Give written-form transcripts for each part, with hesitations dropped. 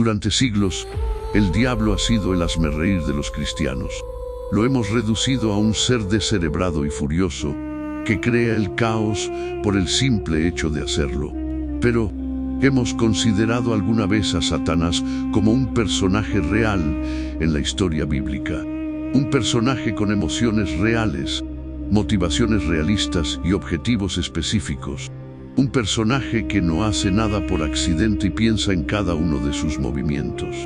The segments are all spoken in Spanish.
Durante siglos, el diablo ha sido el hazmerreír de los cristianos. Lo hemos reducido a un ser descerebrado y furioso, que crea el caos por el simple hecho de hacerlo. Pero, ¿hemos considerado alguna vez a Satanás como un personaje real en la historia bíblica? Un personaje con emociones reales, motivaciones realistas y objetivos específicos. Un personaje que no hace nada por accidente y piensa en cada uno de sus movimientos.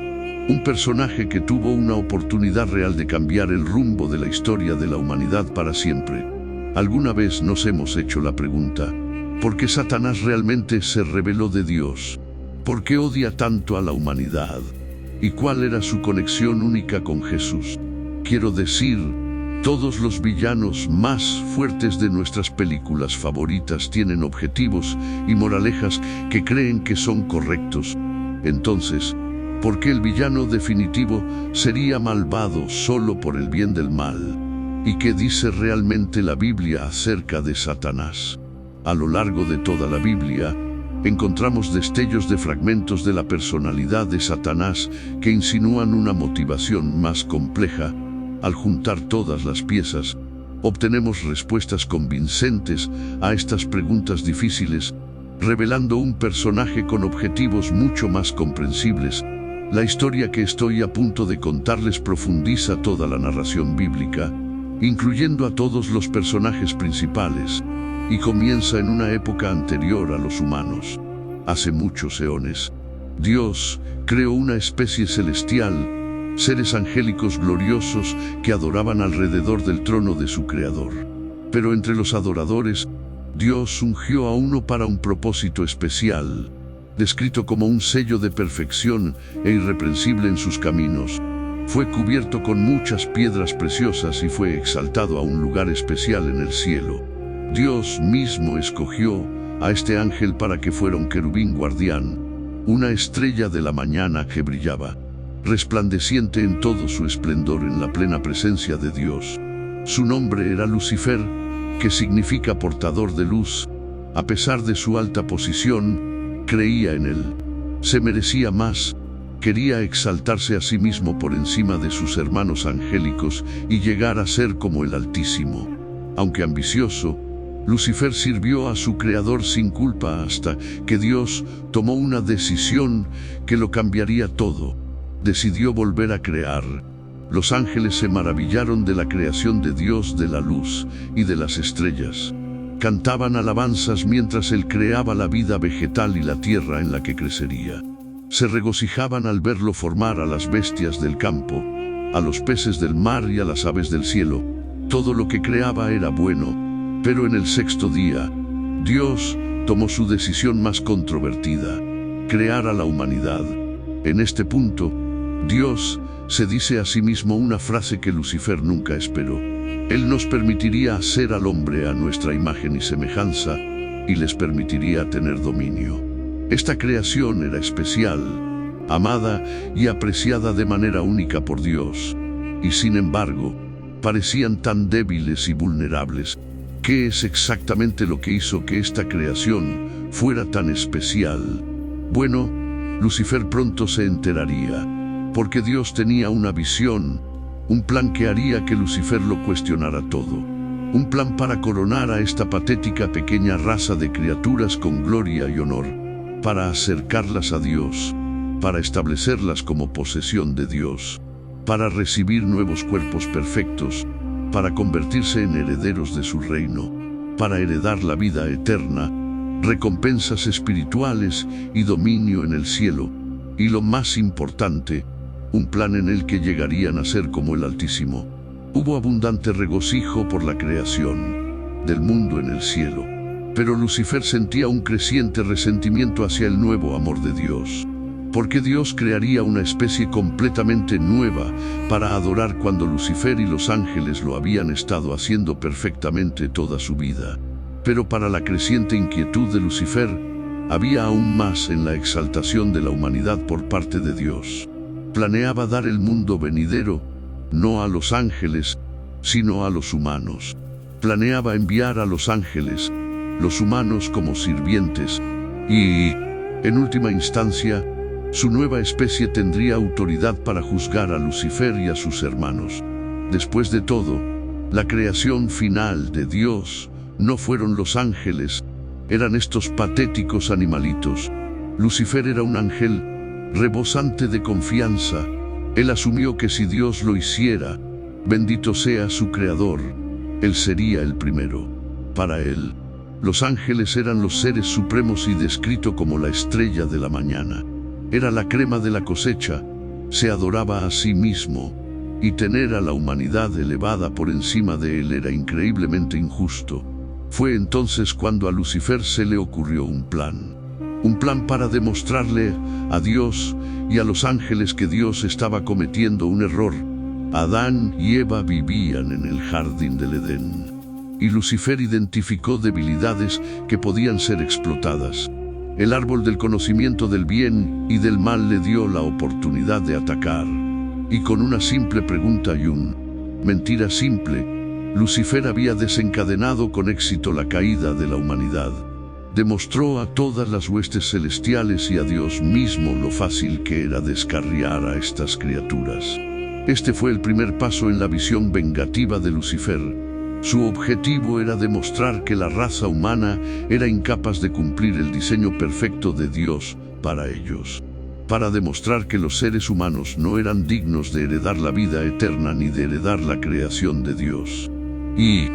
Un personaje que tuvo una oportunidad real de cambiar el rumbo de la historia de la humanidad para siempre. ¿Alguna vez nos hemos hecho la pregunta: ¿por qué Satanás realmente se rebeló de Dios? ¿Por qué odia tanto a la humanidad? ¿Y cuál era su conexión única con Jesús? Quiero decir, todos los villanos más fuertes de nuestras películas favoritas tienen objetivos y moralejas que creen que son correctos. Entonces, ¿por qué el villano definitivo sería malvado solo por el bien del mal? ¿Y qué dice realmente la Biblia acerca de Satanás? A lo largo de toda la Biblia, encontramos destellos de fragmentos de la personalidad de Satanás que insinúan una motivación más compleja. Al juntar todas las piezas, obtenemos respuestas convincentes a estas preguntas difíciles, revelando un personaje con objetivos mucho más comprensibles. La historia que estoy a punto de contarles profundiza toda la narración bíblica, incluyendo a todos los personajes principales, y comienza en una época anterior a los humanos. Hace muchos eones, Dios creó una especie celestial, seres angélicos gloriosos que adoraban alrededor del trono de su Creador. Pero entre los adoradores, Dios ungió a uno para un propósito especial, descrito como un sello de perfección e irreprensible en sus caminos. Fue cubierto con muchas piedras preciosas y fue exaltado a un lugar especial en el cielo. Dios mismo escogió a este ángel para que fuera un querubín guardián, una estrella de la mañana que brillaba, resplandeciente en todo su esplendor en la plena presencia de Dios. Su nombre era Lucifer, que significa portador de luz. A pesar de su alta posición, creía en él. Se merecía más. Quería exaltarse a sí mismo por encima de sus hermanos angélicos y llegar a ser como el Altísimo. Aunque ambicioso, Lucifer sirvió a su Creador sin culpa hasta que Dios tomó una decisión que lo cambiaría todo. Decidió volver a crear. Los ángeles se maravillaron de la creación de Dios, de la luz y de las estrellas. Cantaban alabanzas mientras él creaba la vida vegetal y la tierra en la que crecería. Se regocijaban al verlo formar a las bestias del campo, a los peces del mar y a las aves del cielo. Todo lo que creaba era bueno, pero en el sexto día, Dios tomó su decisión más controvertida: crear a la humanidad. En este punto, Dios se dice a sí mismo una frase que Lucifer nunca esperó. Él nos permitiría hacer al hombre a nuestra imagen y semejanza, y les permitiría tener dominio. Esta creación era especial, amada y apreciada de manera única por Dios. Y sin embargo, parecían tan débiles y vulnerables. ¿Qué es exactamente lo que hizo que esta creación fuera tan especial? Bueno, Lucifer pronto se enteraría, porque Dios tenía una visión, un plan que haría que Lucifer lo cuestionara todo. Un plan para coronar a esta patética pequeña raza de criaturas con gloria y honor, para acercarlas a Dios, para establecerlas como posesión de Dios, para recibir nuevos cuerpos perfectos, para convertirse en herederos de su reino, para heredar la vida eterna, recompensas espirituales y dominio en el cielo, y lo más importante, un plan en el que llegarían a ser como el Altísimo. Hubo abundante regocijo por la creación del mundo en el cielo, pero Lucifer sentía un creciente resentimiento hacia el nuevo amor de Dios, porque Dios crearía una especie completamente nueva para adorar cuando Lucifer y los ángeles lo habían estado haciendo perfectamente toda su vida. Pero para la creciente inquietud de Lucifer, había aún más en la exaltación de la humanidad por parte de Dios. Planeaba dar el mundo venidero, no a los ángeles, sino a los humanos. Planeaba enviar a los ángeles, los humanos como sirvientes, y, en última instancia, Su nueva especie tendría autoridad para juzgar a Lucifer y a sus hermanos. Después de todo, la creación final de Dios no fueron los ángeles, eran estos patéticos animalitos. Lucifer era un ángel rebosante de confianza. Él asumió que si Dios lo hiciera, bendito sea su creador, él sería el primero. Para él, los ángeles eran los seres supremos y descrito como la estrella de la mañana. Era la crema de la cosecha, se adoraba a sí mismo, y tener a la humanidad elevada por encima de él era increíblemente injusto. Fue entonces cuando a Lucifer se le ocurrió un plan para demostrarle a Dios y a los ángeles que Dios estaba cometiendo un error. Adán y Eva vivían en el jardín del Edén, y Lucifer identificó debilidades que podían ser explotadas. El árbol del conocimiento del bien y del mal le dio la oportunidad de atacar, y con una simple pregunta y mentira simple, Lucifer había desencadenado con éxito la caída de la humanidad. Demostró a todas las huestes celestiales y a Dios mismo lo fácil que era descarriar a estas criaturas. Este fue el primer paso en la visión vengativa de Lucifer. Su objetivo era demostrar que la raza humana era incapaz de cumplir el diseño perfecto de Dios para ellos. Para demostrar que los seres humanos no eran dignos de heredar la vida eterna ni de heredar la creación de Dios. Y,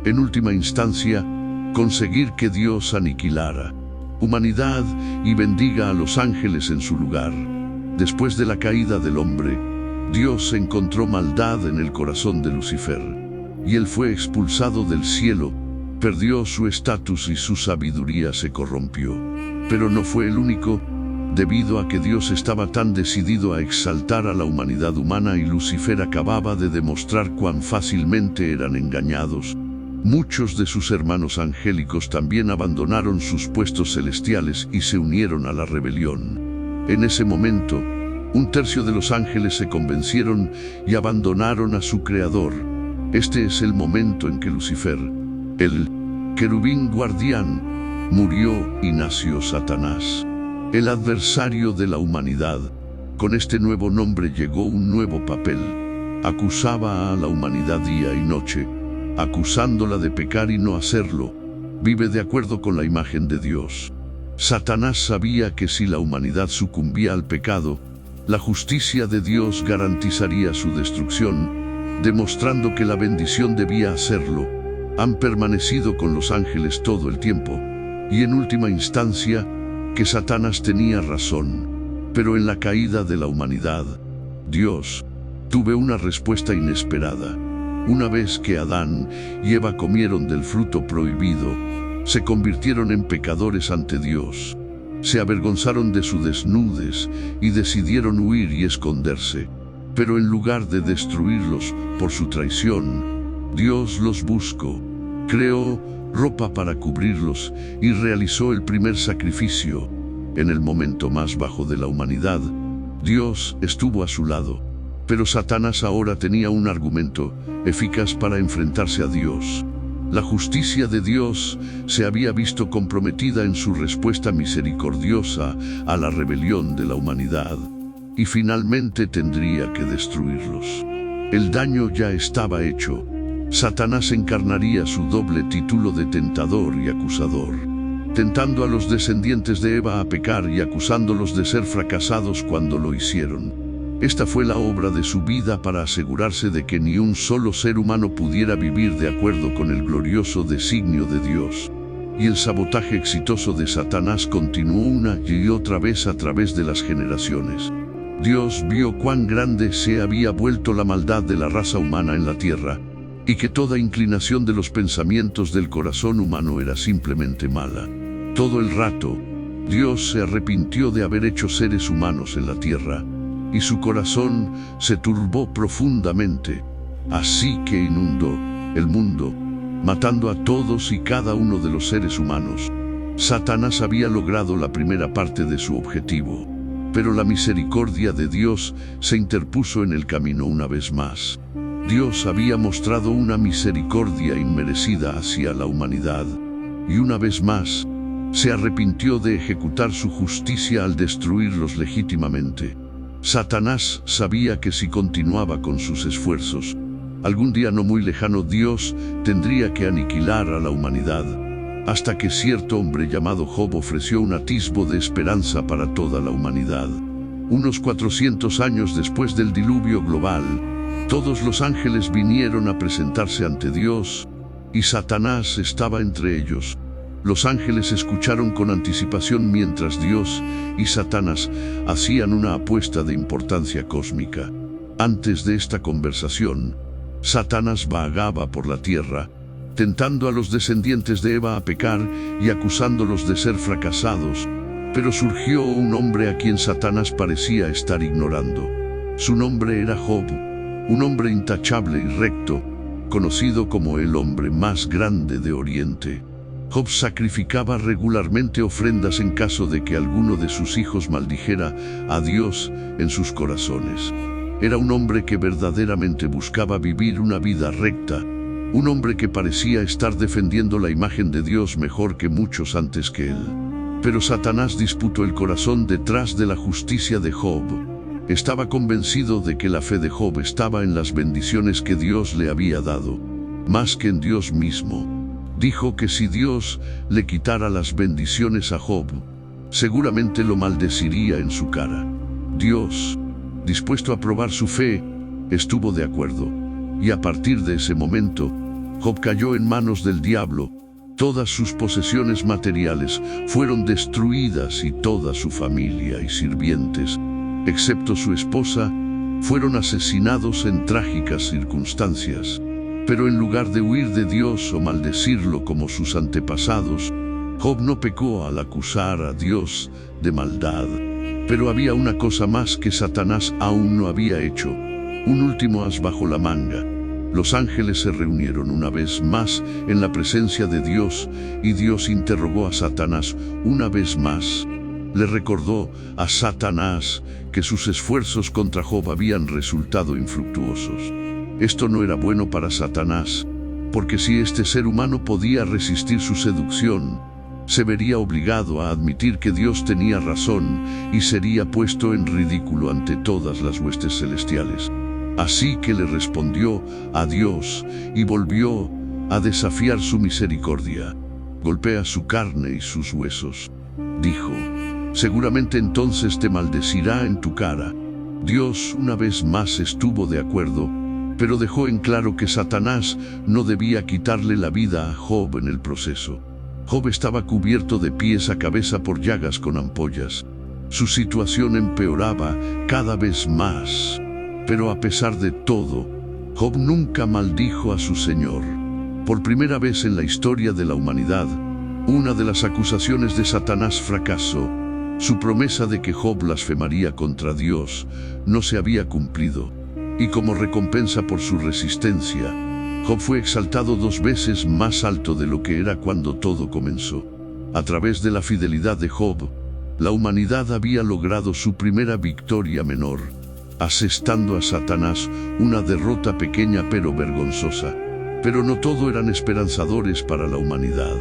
en última instancia, conseguir que Dios aniquilara humanidad y bendiga a los ángeles en su lugar. Después de la caída del hombre, Dios encontró maldad en el corazón de Lucifer, y él fue expulsado del cielo, perdió su estatus y su sabiduría se corrompió. Pero no fue el único, debido a que Dios estaba tan decidido a exaltar a la humanidad humana y Lucifer acababa de demostrar cuán fácilmente eran engañados. Muchos de sus hermanos angélicos también abandonaron sus puestos celestiales y se unieron a la rebelión. En ese momento, un tercio de los ángeles se convencieron y abandonaron a su creador. Este es el momento en que Lucifer, el querubín guardián, murió y nació Satanás, el adversario de la humanidad. Con este nuevo nombre llegó un nuevo papel. Acusaba a la humanidad día y noche, acusándola de pecar y no hacerlo. Vive de acuerdo con la imagen de Dios. Satanás sabía que si la humanidad sucumbía al pecado, la justicia de Dios garantizaría su destrucción, demostrando que la bendición debía hacerlo. Han permanecido con los ángeles todo el tiempo, y en última instancia, que Satanás tenía razón. Pero en la caída de la humanidad, Dios tuvo una respuesta inesperada. Una vez que Adán y Eva comieron del fruto prohibido, se convirtieron en pecadores ante Dios. Se avergonzaron de su desnudez y decidieron huir y esconderse. Pero en lugar de destruirlos por su traición, Dios los buscó, creó ropa para cubrirlos y realizó el primer sacrificio. En el momento más bajo de la humanidad, Dios estuvo a su lado. Pero Satanás ahora tenía un argumento eficaz para enfrentarse a Dios. La justicia de Dios se había visto comprometida en su respuesta misericordiosa a la rebelión de la humanidad, y finalmente tendría que destruirlos. El daño ya estaba hecho. Satanás encarnaría su doble título de tentador y acusador, tentando a los descendientes de Eva a pecar y acusándolos de ser fracasados cuando lo hicieron. Esta fue la obra de su vida para asegurarse de que ni un solo ser humano pudiera vivir de acuerdo con el glorioso designio de Dios. Y el sabotaje exitoso de Satanás continuó una y otra vez a través de las generaciones. Dios vio cuán grande se había vuelto la maldad de la raza humana en la tierra, y que toda inclinación de los pensamientos del corazón humano era simplemente mala. Todo el rato, Dios se arrepintió de haber hecho seres humanos en la tierra, y su corazón se turbó profundamente. Así que inundó el mundo, matando a todos y cada uno de los seres humanos. Satanás había logrado la primera parte de su objetivo, pero la misericordia de Dios se interpuso en el camino una vez más. Dios había mostrado una misericordia inmerecida hacia la humanidad, y una vez más, Se arrepintió de ejecutar su justicia al destruirlos legítimamente. Satanás sabía que si continuaba con sus esfuerzos, algún día no muy lejano Dios tendría que aniquilar a la humanidad, hasta que cierto hombre llamado Job ofreció un atisbo de esperanza para toda la humanidad. Unos 400 años después del diluvio global, todos los ángeles vinieron a presentarse ante Dios, y Satanás estaba entre ellos. Los ángeles escucharon con anticipación mientras Dios y Satanás hacían una apuesta de importancia cósmica. Antes de esta conversación, Satanás vagaba por la tierra, tentando a los descendientes de Eva a pecar y acusándolos de ser fracasados. Pero surgió un hombre a quien Satanás parecía estar ignorando. Su nombre era Job, un hombre intachable y recto, conocido como el hombre más grande de Oriente. Job sacrificaba regularmente ofrendas en caso de que alguno de sus hijos maldijera a Dios en sus corazones. Era un hombre que verdaderamente buscaba vivir una vida recta, un hombre que parecía estar defendiendo la imagen de Dios mejor que muchos antes que él. Pero Satanás disputó el corazón detrás de la justicia de Job. Estaba convencido de que la fe de Job estaba en las bendiciones que Dios le había dado, más que en Dios mismo. Dijo que si Dios le quitara las bendiciones a Job, seguramente lo maldeciría en su cara. Dios, dispuesto a probar su fe, estuvo de acuerdo. Y a partir de ese momento, Job cayó en manos del diablo. Todas sus posesiones materiales fueron destruidas y toda su familia y sirvientes, excepto su esposa, fueron asesinados en trágicas circunstancias. Pero en lugar de huir de Dios o maldecirlo como sus antepasados, Job no pecó al acusar a Dios de maldad. Pero había una cosa más que Satanás aún no había hecho, un último as bajo la manga. Los ángeles se reunieron una vez más en la presencia de Dios, y Dios interrogó a Satanás una vez más. Le recordó a Satanás que sus esfuerzos contra Job habían resultado infructuosos. Esto no era bueno para Satanás, porque si este ser humano podía resistir su seducción, se vería obligado a admitir que Dios tenía razón y sería puesto en ridículo ante todas las huestes celestiales. Así que le respondió a Dios y volvió a desafiar su misericordia. Golpea su carne y sus huesos, dijo. Seguramente entonces te maldecirá en tu cara. Dios una vez más estuvo de acuerdo, pero dejó en claro que Satanás no debía quitarle la vida a Job en el proceso. Job estaba cubierto de pies a cabeza por llagas con ampollas. Su situación empeoraba cada vez más. Pero a pesar de todo, Job nunca maldijo a su Señor. Por primera vez en la historia de la humanidad, una de las acusaciones de Satanás fracasó. Su promesa de que Job blasfemaría contra Dios no se había cumplido. Y como recompensa por su resistencia, Job fue exaltado 2 veces más alto de lo que era cuando todo comenzó. A través de la fidelidad de Job, la humanidad había logrado su primera victoria menor, asestando a Satanás una derrota pequeña pero vergonzosa. Pero no todo eran esperanzadores para la humanidad.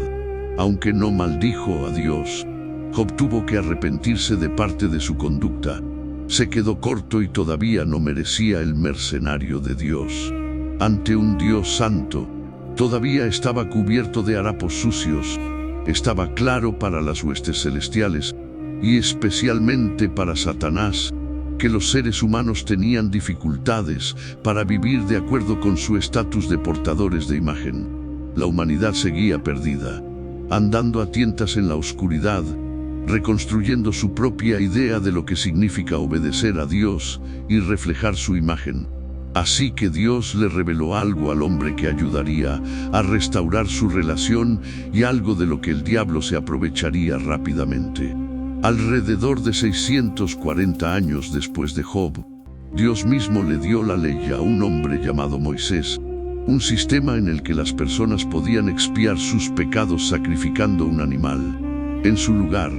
Aunque no maldijo a Dios, Job tuvo que arrepentirse de parte de su conducta. Se quedó corto y todavía no merecía el mercenario de Dios. Ante un Dios santo, todavía estaba cubierto de harapos sucios. Estaba claro para las huestes celestiales, y especialmente para Satanás, que los seres humanos tenían dificultades para vivir de acuerdo con su estatus de portadores de imagen. La humanidad seguía perdida, andando a tientas en la oscuridad, reconstruyendo su propia idea de lo que significa obedecer a Dios y reflejar su imagen. Así que Dios le reveló algo al hombre que ayudaría a restaurar su relación y algo de lo que el diablo se aprovecharía rápidamente. Alrededor de 640 años después de Job, Dios mismo le dio la ley a un hombre llamado Moisés, un sistema en el que las personas podían expiar sus pecados sacrificando un animal. En su lugar,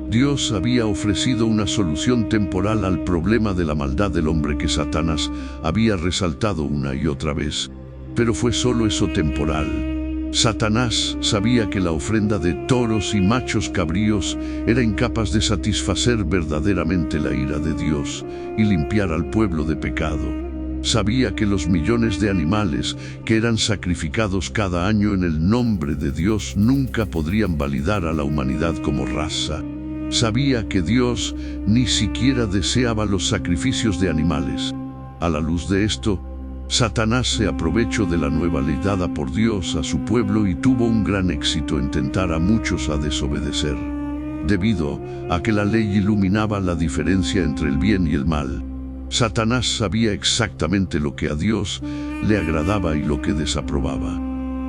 Dios había ofrecido una solución temporal al problema de la maldad del hombre que Satanás había resaltado una y otra vez. Pero fue solo eso temporal. Satanás sabía que la ofrenda de toros y machos cabríos era incapaz de satisfacer verdaderamente la ira de Dios y limpiar al pueblo de pecado. Sabía que los millones de animales que eran sacrificados cada año en el nombre de Dios nunca podrían validar a la humanidad como raza. Sabía que Dios ni siquiera deseaba los sacrificios de animales. A la luz de esto, Satanás se aprovechó de la nueva ley dada por Dios a su pueblo y tuvo un gran éxito en tentar a muchos a desobedecer. Debido a que la ley iluminaba la diferencia entre el bien y el mal, Satanás sabía exactamente lo que a Dios le agradaba y lo que desaprobaba.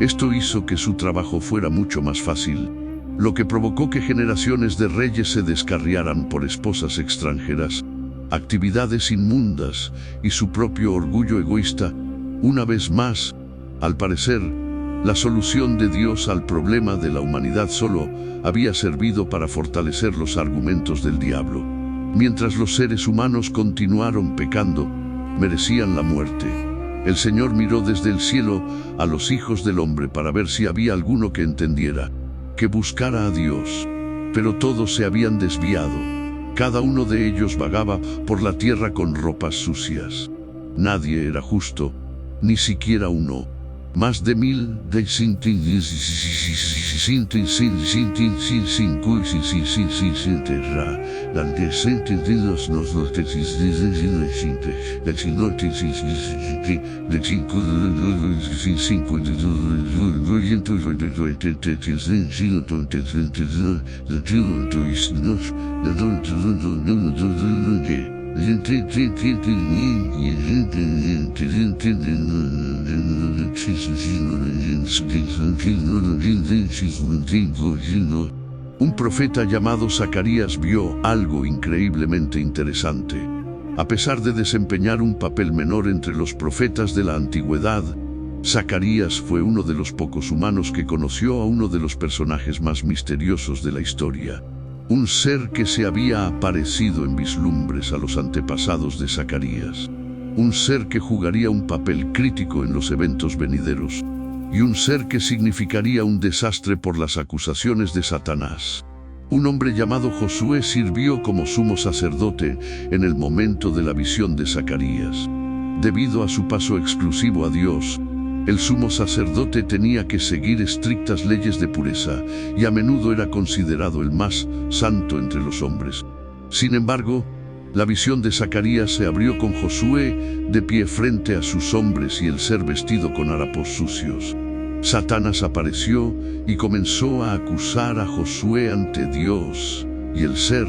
Esto hizo que su trabajo fuera mucho más fácil, lo que provocó que generaciones de reyes se descarriaran por esposas extranjeras, actividades inmundas y su propio orgullo egoísta. Una vez más, al parecer, la solución de Dios al problema de la humanidad solo había servido para fortalecer los argumentos del diablo. Mientras los seres humanos continuaron pecando, merecían la muerte. El Señor miró desde el cielo a los hijos del hombre para ver si había alguno que entendiera, que buscara a Dios. Pero todos se habían desviado. Cada uno de ellos vagaba por la tierra con ropas sucias. Nadie era justo, ni siquiera uno. Más de 1000 Un profeta llamado Zacarías vio algo increíblemente interesante. A pesar de desempeñar un papel menor entre los profetas de la antigüedad, Zacarías fue uno de los pocos humanos que conoció a uno de los personajes más misteriosos de la historia. Un ser que se había aparecido en vislumbres a los antepasados de Zacarías. Un ser que jugaría un papel crítico en los eventos venideros. Y un ser que significaría un desastre por las acusaciones de Satanás. Un hombre llamado Josué sirvió como sumo sacerdote en el momento de la visión de Zacarías. Debido a su paso exclusivo a Dios, el sumo sacerdote tenía que seguir estrictas leyes de pureza y a menudo era considerado el más santo entre los hombres. Sin embargo, la visión de Zacarías se abrió con Josué de pie frente a sus hombres y el ser vestido con harapos sucios. Satanás apareció y comenzó a acusar a Josué ante Dios y el ser.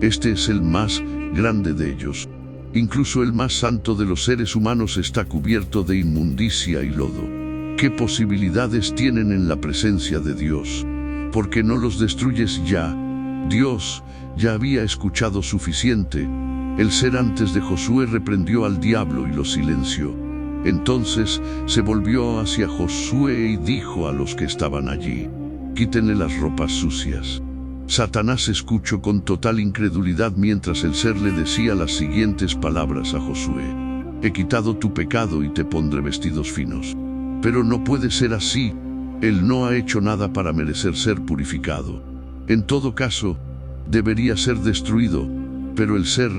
Este es el más grande de ellos. Incluso el más santo de los seres humanos está cubierto de inmundicia y lodo. ¿Qué posibilidades tienen en la presencia de Dios? ¿Por qué no los destruyes ya? Dios ya había escuchado suficiente. El ser antes de Josué reprendió al diablo y lo silenció. Entonces se volvió hacia Josué y dijo a los que estaban allí: quítenle las ropas sucias. Satanás escuchó con total incredulidad mientras el ser le decía las siguientes palabras a Josué: he quitado tu pecado y te pondré vestidos finos. Pero no puede ser así. Él no ha hecho nada para merecer ser purificado. En todo caso, debería ser destruido. Pero el ser,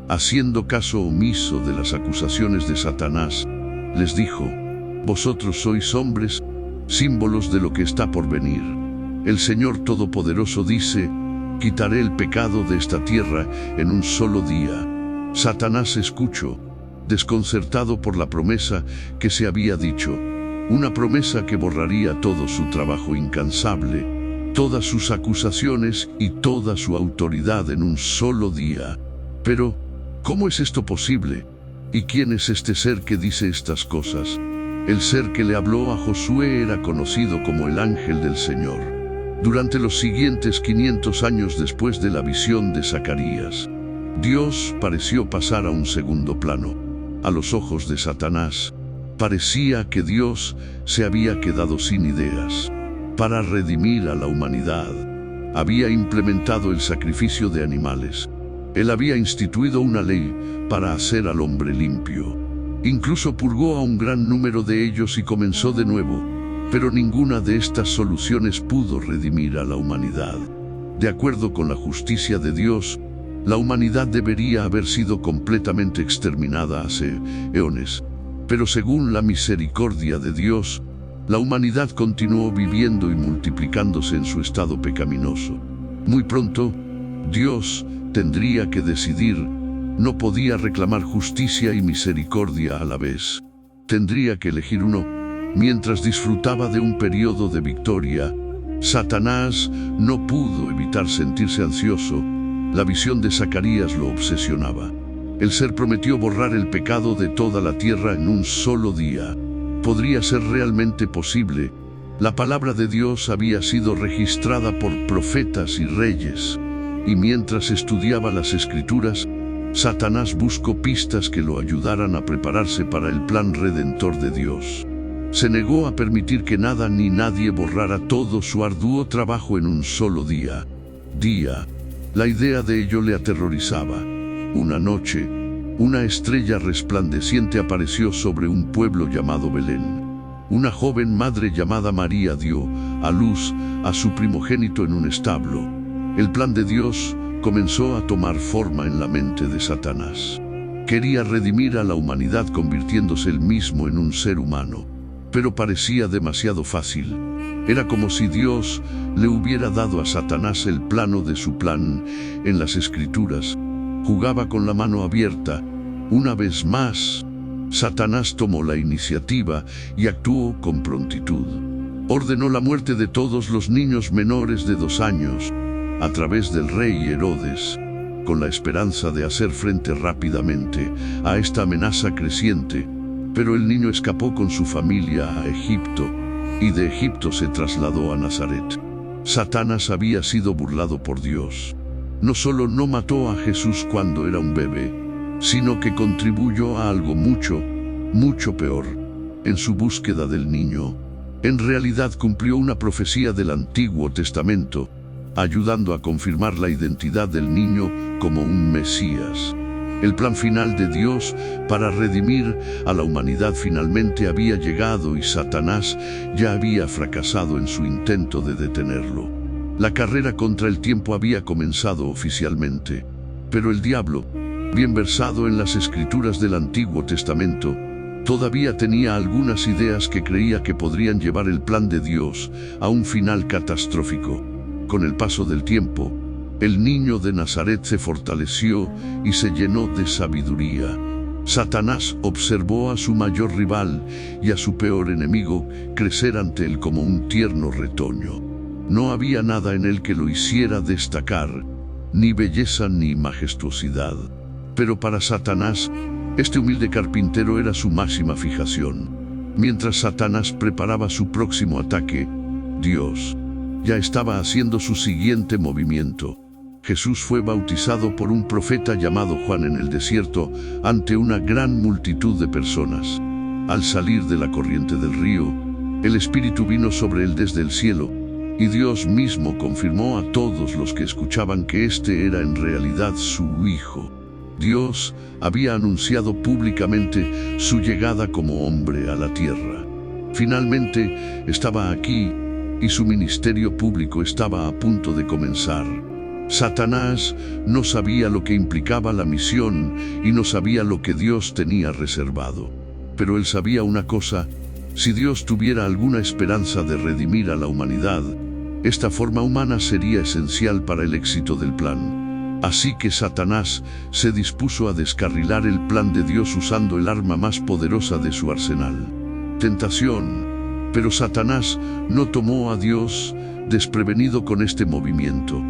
haciendo caso omiso de las acusaciones de Satanás, les dijo: vosotros sois hombres, símbolos de lo que está por venir. El Señor Todopoderoso dice: quitaré el pecado de esta tierra en un solo día. Satanás escuchó, desconcertado por la promesa que se había dicho, una promesa que borraría todo su trabajo incansable, todas sus acusaciones y toda su autoridad en un solo día. Pero, ¿cómo es esto posible? ¿Y quién es este ser que dice estas cosas? El ser que le habló a Josué era conocido como el ángel del Señor. Durante los siguientes 500 años después de la visión de Zacarías, Dios pareció pasar a un segundo plano. A los ojos de Satanás, parecía que Dios se había quedado sin ideas. Para redimir a la humanidad, había implementado el sacrificio de animales. Él había instituido una ley para hacer al hombre limpio. Incluso purgó a un gran número de ellos y comenzó de nuevo. Pero ninguna de estas soluciones pudo redimir a la humanidad. De acuerdo con la justicia de Dios, la humanidad debería haber sido completamente exterminada hace eones. Pero según la misericordia de Dios, la humanidad continuó viviendo y multiplicándose en su estado pecaminoso. Muy pronto, Dios tendría que decidir. No podía reclamar justicia y misericordia a la vez. Tendría que elegir uno. Mientras disfrutaba de un periodo de victoria, Satanás no pudo evitar sentirse ansioso. La visión de Zacarías lo obsesionaba. El ser prometió borrar el pecado de toda la tierra en un solo día. ¿Podría ser realmente posible? La palabra de Dios había sido registrada por profetas y reyes. Y mientras estudiaba las Escrituras, Satanás buscó pistas que lo ayudaran a prepararse para el plan redentor de Dios. Se negó a permitir que nada ni nadie borrara todo su arduo trabajo en un solo día. La idea de ello le aterrorizaba. Una noche, una estrella resplandeciente apareció sobre un pueblo llamado Belén. Una joven madre llamada María dio a luz a su primogénito en un establo. El plan de Dios comenzó a tomar forma en la mente de Satanás. Quería redimir a la humanidad convirtiéndose él mismo en un ser humano. Pero parecía demasiado fácil. Era como si Dios le hubiera dado a Satanás el plano de su plan en las Escrituras. Jugaba con la mano abierta. Una vez más, Satanás tomó la iniciativa y actuó con prontitud. Ordenó la muerte de todos los niños menores de 2 años a través del rey Herodes, con la esperanza de hacer frente rápidamente a esta amenaza creciente. Pero el niño escapó con su familia a Egipto, y de Egipto se trasladó a Nazaret. Satanás había sido burlado por Dios. No solo no mató a Jesús cuando era un bebé, sino que contribuyó a algo mucho peor. En su búsqueda del niño, en realidad cumplió una profecía del Antiguo Testamento, ayudando a confirmar la identidad del niño como un Mesías. El plan final de Dios para redimir a la humanidad finalmente había llegado y Satanás ya había fracasado en su intento de detenerlo. La carrera contra el tiempo había comenzado oficialmente, pero el diablo, bien versado en las Escrituras del Antiguo Testamento, todavía tenía algunas ideas que creía que podrían llevar el plan de Dios a un final catastrófico. Con el paso del tiempo, el niño de Nazaret se fortaleció y se llenó de sabiduría. Satanás observó a su mayor rival y a su peor enemigo crecer ante él como un tierno retoño. No había nada en él que lo hiciera destacar, ni belleza ni majestuosidad. Pero para Satanás, este humilde carpintero era su máxima fijación. Mientras Satanás preparaba su próximo ataque, Dios ya estaba haciendo su siguiente movimiento. Jesús fue bautizado por un profeta llamado Juan en el desierto ante una gran multitud de personas. Al salir de la corriente del río, el Espíritu vino sobre él desde el cielo, y Dios mismo confirmó a todos los que escuchaban que este era en realidad su Hijo. Dios había anunciado públicamente su llegada como hombre a la tierra. Finalmente estaba aquí, y su ministerio público estaba a punto de comenzar. Satanás no sabía lo que implicaba la misión y no sabía lo que Dios tenía reservado. Pero él sabía una cosa: si Dios tuviera alguna esperanza de redimir a la humanidad, esta forma humana sería esencial para el éxito del plan. Así que Satanás se dispuso a descarrilar el plan de Dios usando el arma más poderosa de su arsenal: tentación. Pero Satanás no tomó a Dios desprevenido con este movimiento.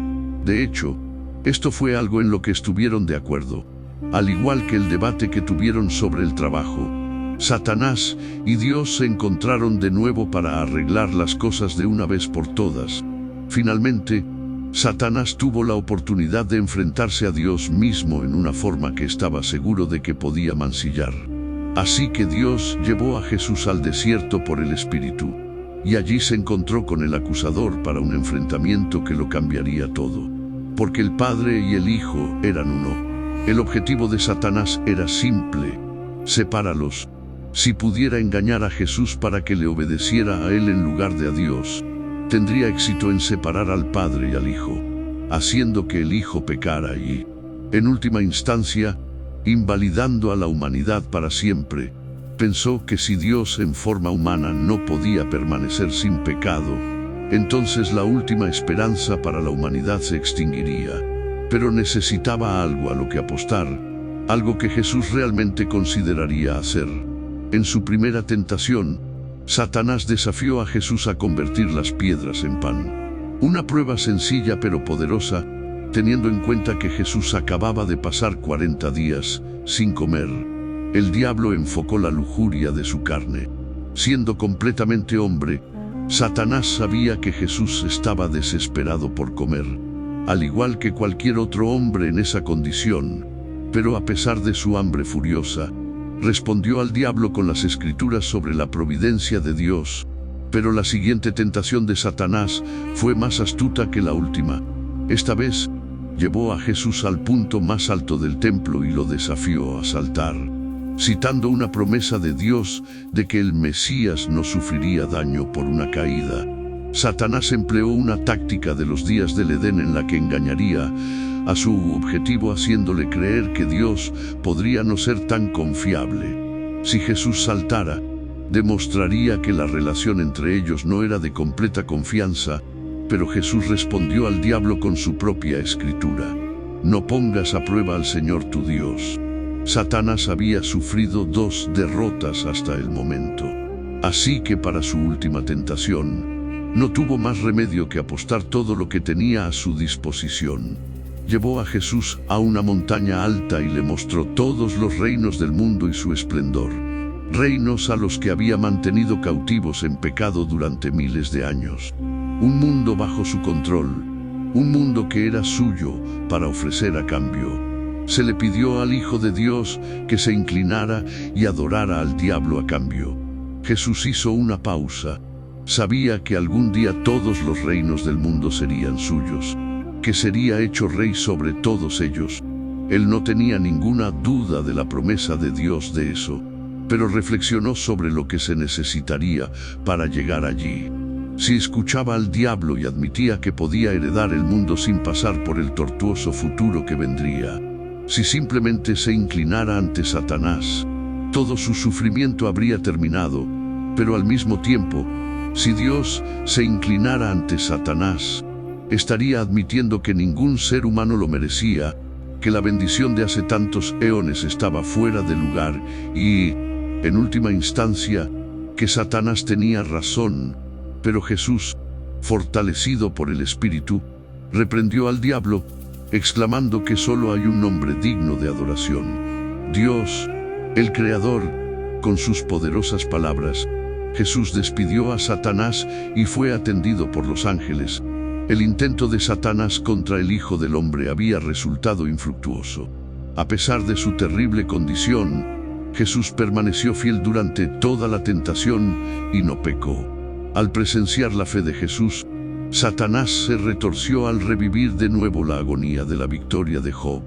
De hecho, esto fue algo en lo que estuvieron de acuerdo. Al igual que el debate que tuvieron sobre el trabajo, Satanás y Dios se encontraron de nuevo para arreglar las cosas de una vez por todas. Finalmente, Satanás tuvo la oportunidad de enfrentarse a Dios mismo en una forma que estaba seguro de que podía mancillar. Así que Dios llevó a Jesús al desierto por el Espíritu, y allí se encontró con el acusador para un enfrentamiento que lo cambiaría todo. Porque el Padre y el Hijo eran uno. El objetivo de Satanás era simple: sepáralos. Si pudiera engañar a Jesús para que le obedeciera a él en lugar de a Dios, tendría éxito en separar al Padre y al Hijo, haciendo que el Hijo pecara y, en última instancia, invalidando a la humanidad para siempre. Pensó que si Dios en forma humana no podía permanecer sin pecado, entonces la última esperanza para la humanidad se extinguiría. Pero necesitaba algo a lo que apostar, algo que Jesús realmente consideraría hacer. En su primera tentación, Satanás desafió a Jesús a convertir las piedras en pan. Una prueba sencilla pero poderosa, teniendo en cuenta que Jesús acababa de pasar 40 días sin comer. El diablo enfocó la lujuria de su carne. Siendo completamente hombre, Satanás sabía que Jesús estaba desesperado por comer, al igual que cualquier otro hombre en esa condición. Pero a pesar de su hambre furiosa, respondió al diablo con las escrituras sobre la providencia de Dios. Pero la siguiente tentación de Satanás fue más astuta que la última. Esta vez, llevó a Jesús al punto más alto del templo y lo desafió a saltar, citando una promesa de Dios de que el Mesías no sufriría daño por una caída. Satanás empleó una táctica de los días del Edén en la que engañaría a su objetivo haciéndole creer que Dios podría no ser tan confiable. Si Jesús saltara, demostraría que la relación entre ellos no era de completa confianza, pero Jesús respondió al diablo con su propia escritura: no pongas a prueba al Señor tu Dios. Satanás había sufrido 2 derrotas hasta el momento, así que para su última tentación, no tuvo más remedio que apostar todo lo que tenía a su disposición. Llevó a Jesús a una montaña alta y le mostró todos los reinos del mundo y su esplendor, reinos a los que había mantenido cautivos en pecado durante miles de años. Un mundo bajo su control, un mundo que era suyo para ofrecer a cambio. Se le pidió al Hijo de Dios que se inclinara y adorara al diablo a cambio. Jesús hizo una pausa. Sabía que algún día todos los reinos del mundo serían suyos, que sería hecho rey sobre todos ellos. Él no tenía ninguna duda de la promesa de Dios de eso, pero reflexionó sobre lo que se necesitaría para llegar allí. Si escuchaba al diablo y admitía que podía heredar el mundo sin pasar por el tortuoso futuro que vendría, si simplemente se inclinara ante Satanás, todo su sufrimiento habría terminado. Pero al mismo tiempo, si Dios se inclinara ante Satanás, estaría admitiendo que ningún ser humano lo merecía, que la bendición de hace tantos eones estaba fuera de lugar y, en última instancia, que Satanás tenía razón. Pero Jesús, fortalecido por el Espíritu, reprendió al diablo, exclamando que solo hay un nombre digno de adoración: Dios, el Creador. Con sus poderosas palabras, Jesús despidió a Satanás y fue atendido por los ángeles. El intento de Satanás contra el Hijo del Hombre había resultado infructuoso. A pesar de su terrible condición, Jesús permaneció fiel durante toda la tentación y no pecó. Al presenciar la fe de Jesús, Satanás se retorció al revivir de nuevo la agonía de la victoria de Job.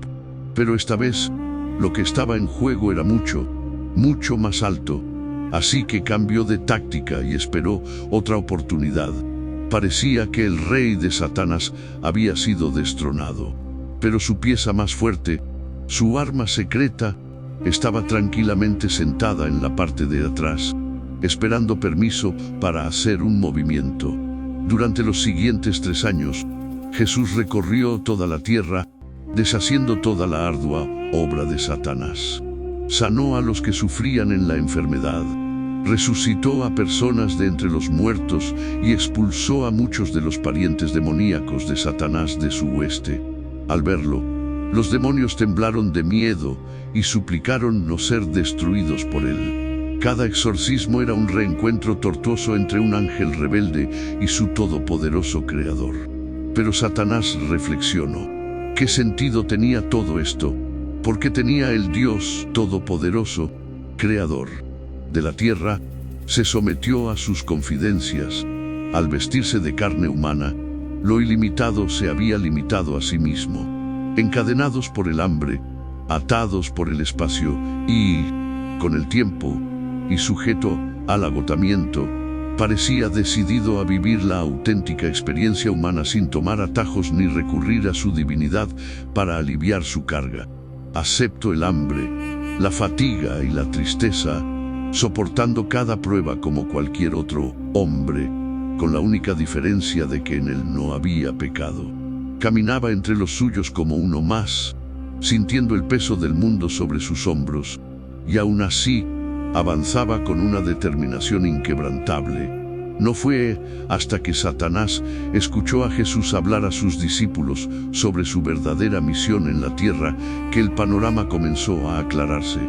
Pero esta vez, lo que estaba en juego era mucho más alto. Así que cambió de táctica y esperó otra oportunidad. Parecía que el rey de Satanás había sido destronado, pero su pieza más fuerte, su arma secreta, estaba tranquilamente sentada en la parte de atrás, esperando permiso para hacer un movimiento. Durante los siguientes 3 años, Jesús recorrió toda la tierra, deshaciendo toda la ardua obra de Satanás. Sanó a los que sufrían en la enfermedad, resucitó a personas de entre los muertos y expulsó a muchos de los parientes demoníacos de Satanás de su hueste. Al verlo, los demonios temblaron de miedo y suplicaron no ser destruidos por él. Cada exorcismo era un reencuentro tortuoso entre un ángel rebelde y su todopoderoso Creador. Pero Satanás reflexionó: ¿qué sentido tenía todo esto? Porque tenía el Dios todopoderoso, Creador de la tierra, se sometió a sus confidencias. Al vestirse de carne humana, lo ilimitado se había limitado a sí mismo. Encadenados por el hambre, atados por el espacio y, con el tiempo, y sujeto al agotamiento, parecía decidido a vivir la auténtica experiencia humana sin tomar atajos ni recurrir a su divinidad para aliviar su carga. Acepto el hambre, la fatiga y la tristeza, soportando cada prueba como cualquier otro hombre, con la única diferencia de que en él no había pecado. Caminaba entre los suyos como uno más, sintiendo el peso del mundo sobre sus hombros, y aún así avanzaba con una determinación inquebrantable. No fue hasta que Satanás escuchó a Jesús hablar a sus discípulos sobre su verdadera misión en la tierra que el panorama comenzó a aclararse.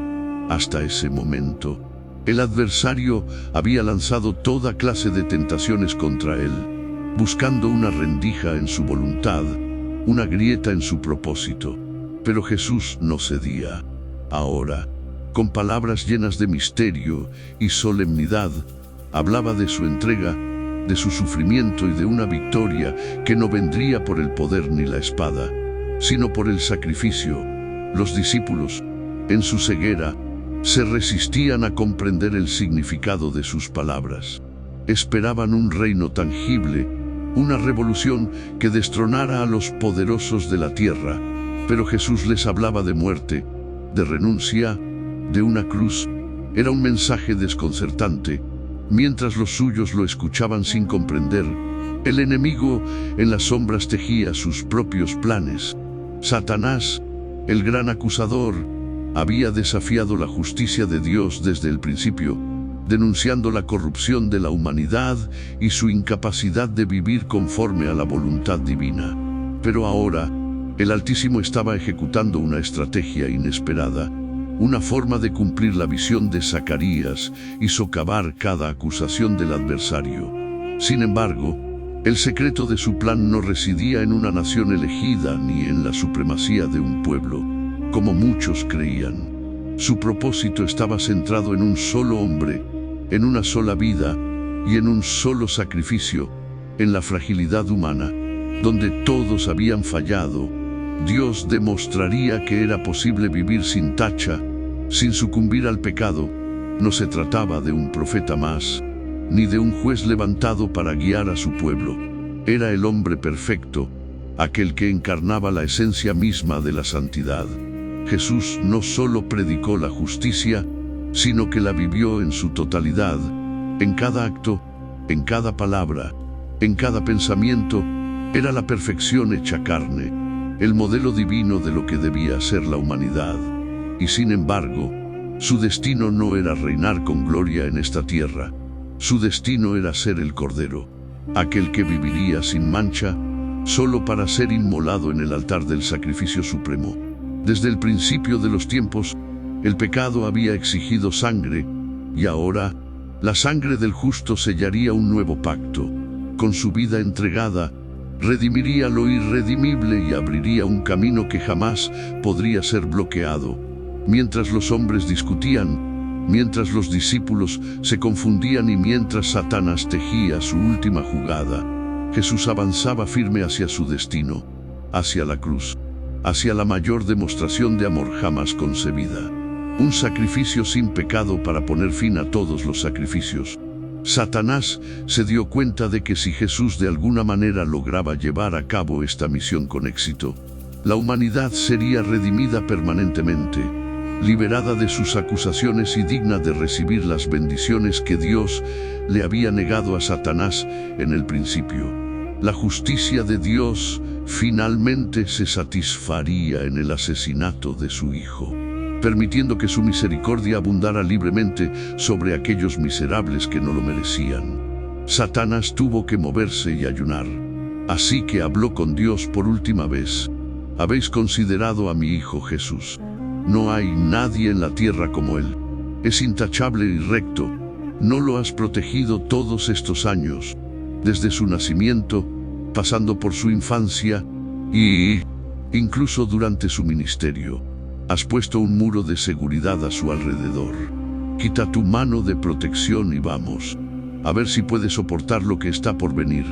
Hasta ese momento, el adversario había lanzado toda clase de tentaciones contra él, buscando una rendija en su voluntad, una grieta en su propósito. Pero Jesús no cedía. Ahora, con palabras llenas de misterio y solemnidad, hablaba de su entrega, de su sufrimiento y de una victoria que no vendría por el poder ni la espada, sino por el sacrificio. Los discípulos, en su ceguera, se resistían a comprender el significado de sus palabras. Esperaban un reino tangible, una revolución que destronara a los poderosos de la tierra, pero Jesús les hablaba de muerte, de renuncia, de una cruz. Era un mensaje desconcertante. Mientras los suyos lo escuchaban sin comprender, el enemigo en las sombras tejía sus propios planes. Satanás, el gran acusador, había desafiado la justicia de Dios desde el principio, denunciando la corrupción de la humanidad y su incapacidad de vivir conforme a la voluntad divina. Pero ahora, el Altísimo estaba ejecutando una estrategia inesperada, una forma de cumplir la visión de Zacarías y socavar cada acusación del adversario. Sin embargo, el secreto de su plan no residía en una nación elegida ni en la supremacía de un pueblo, como muchos creían. Su propósito estaba centrado en un solo hombre, en una sola vida y en un solo sacrificio, en la fragilidad humana, donde todos habían fallado. Dios demostraría que era posible vivir sin tacha, sin sucumbir al pecado. No se trataba de un profeta más, ni de un juez levantado para guiar a su pueblo. Era el hombre perfecto, aquel que encarnaba la esencia misma de la santidad. Jesús no solo predicó la justicia, sino que la vivió en su totalidad, en cada acto, en cada palabra, en cada pensamiento. Era la perfección hecha carne, el modelo divino de lo que debía ser la humanidad. Y sin embargo, su destino no era reinar con gloria en esta tierra. Su destino era ser el Cordero, aquel que viviría sin mancha, solo para ser inmolado en el altar del sacrificio supremo. Desde el principio de los tiempos, el pecado había exigido sangre, y ahora, la sangre del justo sellaría un nuevo pacto. Con su vida entregada, redimiría lo irredimible y abriría un camino que jamás podría ser bloqueado. Mientras los hombres discutían, mientras los discípulos se confundían y mientras Satanás tejía su última jugada, Jesús avanzaba firme hacia su destino, hacia la cruz, hacia la mayor demostración de amor jamás concebida. Un sacrificio sin pecado para poner fin a todos los sacrificios. Satanás se dio cuenta de que si Jesús de alguna manera lograba llevar a cabo esta misión con éxito, la humanidad sería redimida permanentemente, liberada de sus acusaciones y digna de recibir las bendiciones que Dios le había negado a Satanás en el principio. La justicia de Dios finalmente se satisfaría en el asesinato de su Hijo, permitiendo que su misericordia abundara libremente sobre aquellos miserables que no lo merecían. Satanás tuvo que moverse y ayunar. Así que habló con Dios por última vez. ¿Habéis considerado a mi Hijo Jesús? No hay nadie en la tierra como Él. Es intachable y recto. ¿No lo has protegido todos estos años, desde su nacimiento, pasando por su infancia y incluso durante su ministerio? Has puesto un muro de seguridad a su alrededor. Quita tu mano de protección y vamos. A ver si puede soportar lo que está por venir.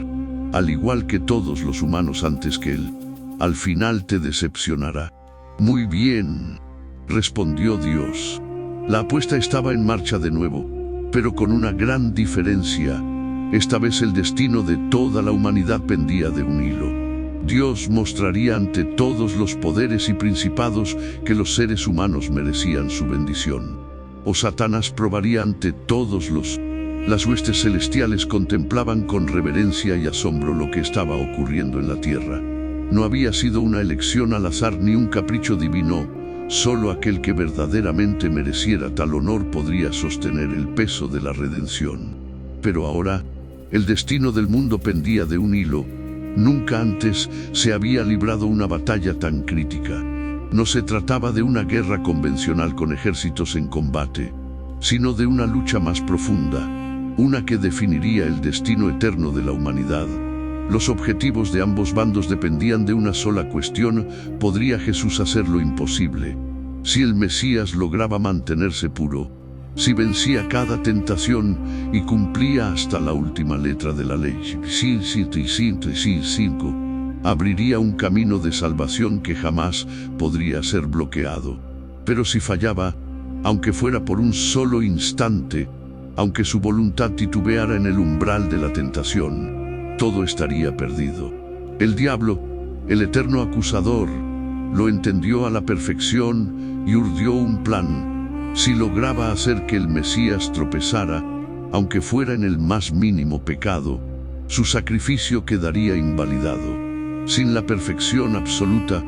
Al igual que todos los humanos antes que él, al final te decepcionará. Muy bien, respondió Dios. La apuesta estaba en marcha de nuevo. pero con una gran diferencia. Esta vez el destino de toda la humanidad pendía de un hilo. Dios mostraría ante todos los poderes y principados que los seres humanos merecían su bendición. O Satanás probaría ante todos Las huestes celestiales contemplaban con reverencia y asombro lo que estaba ocurriendo en la tierra. No había sido una elección al azar ni un capricho divino. Solo aquel que verdaderamente mereciera tal honor podría sostener el peso de la redención. Pero ahora, el destino del mundo pendía de un hilo. Nunca antes se había librado una batalla tan crítica. No se trataba de una guerra convencional con ejércitos en combate, sino de una lucha más profunda, una que definiría el destino eterno de la humanidad. Los objetivos de ambos bandos dependían de una sola cuestión: ¿podría Jesús hacer lo imposible? Si el Mesías lograba mantenerse puro, si vencía cada tentación y cumplía hasta la última letra de la ley, abriría un camino de salvación que jamás podría ser bloqueado. Pero si fallaba, aunque fuera por un solo instante, aunque su voluntad titubeara en el umbral de la tentación, todo estaría perdido. El diablo, el eterno acusador, lo entendió a la perfección y urdió un plan. Si lograba hacer que el Mesías tropezara, aunque fuera en el más mínimo pecado, su sacrificio quedaría invalidado. Sin la perfección absoluta,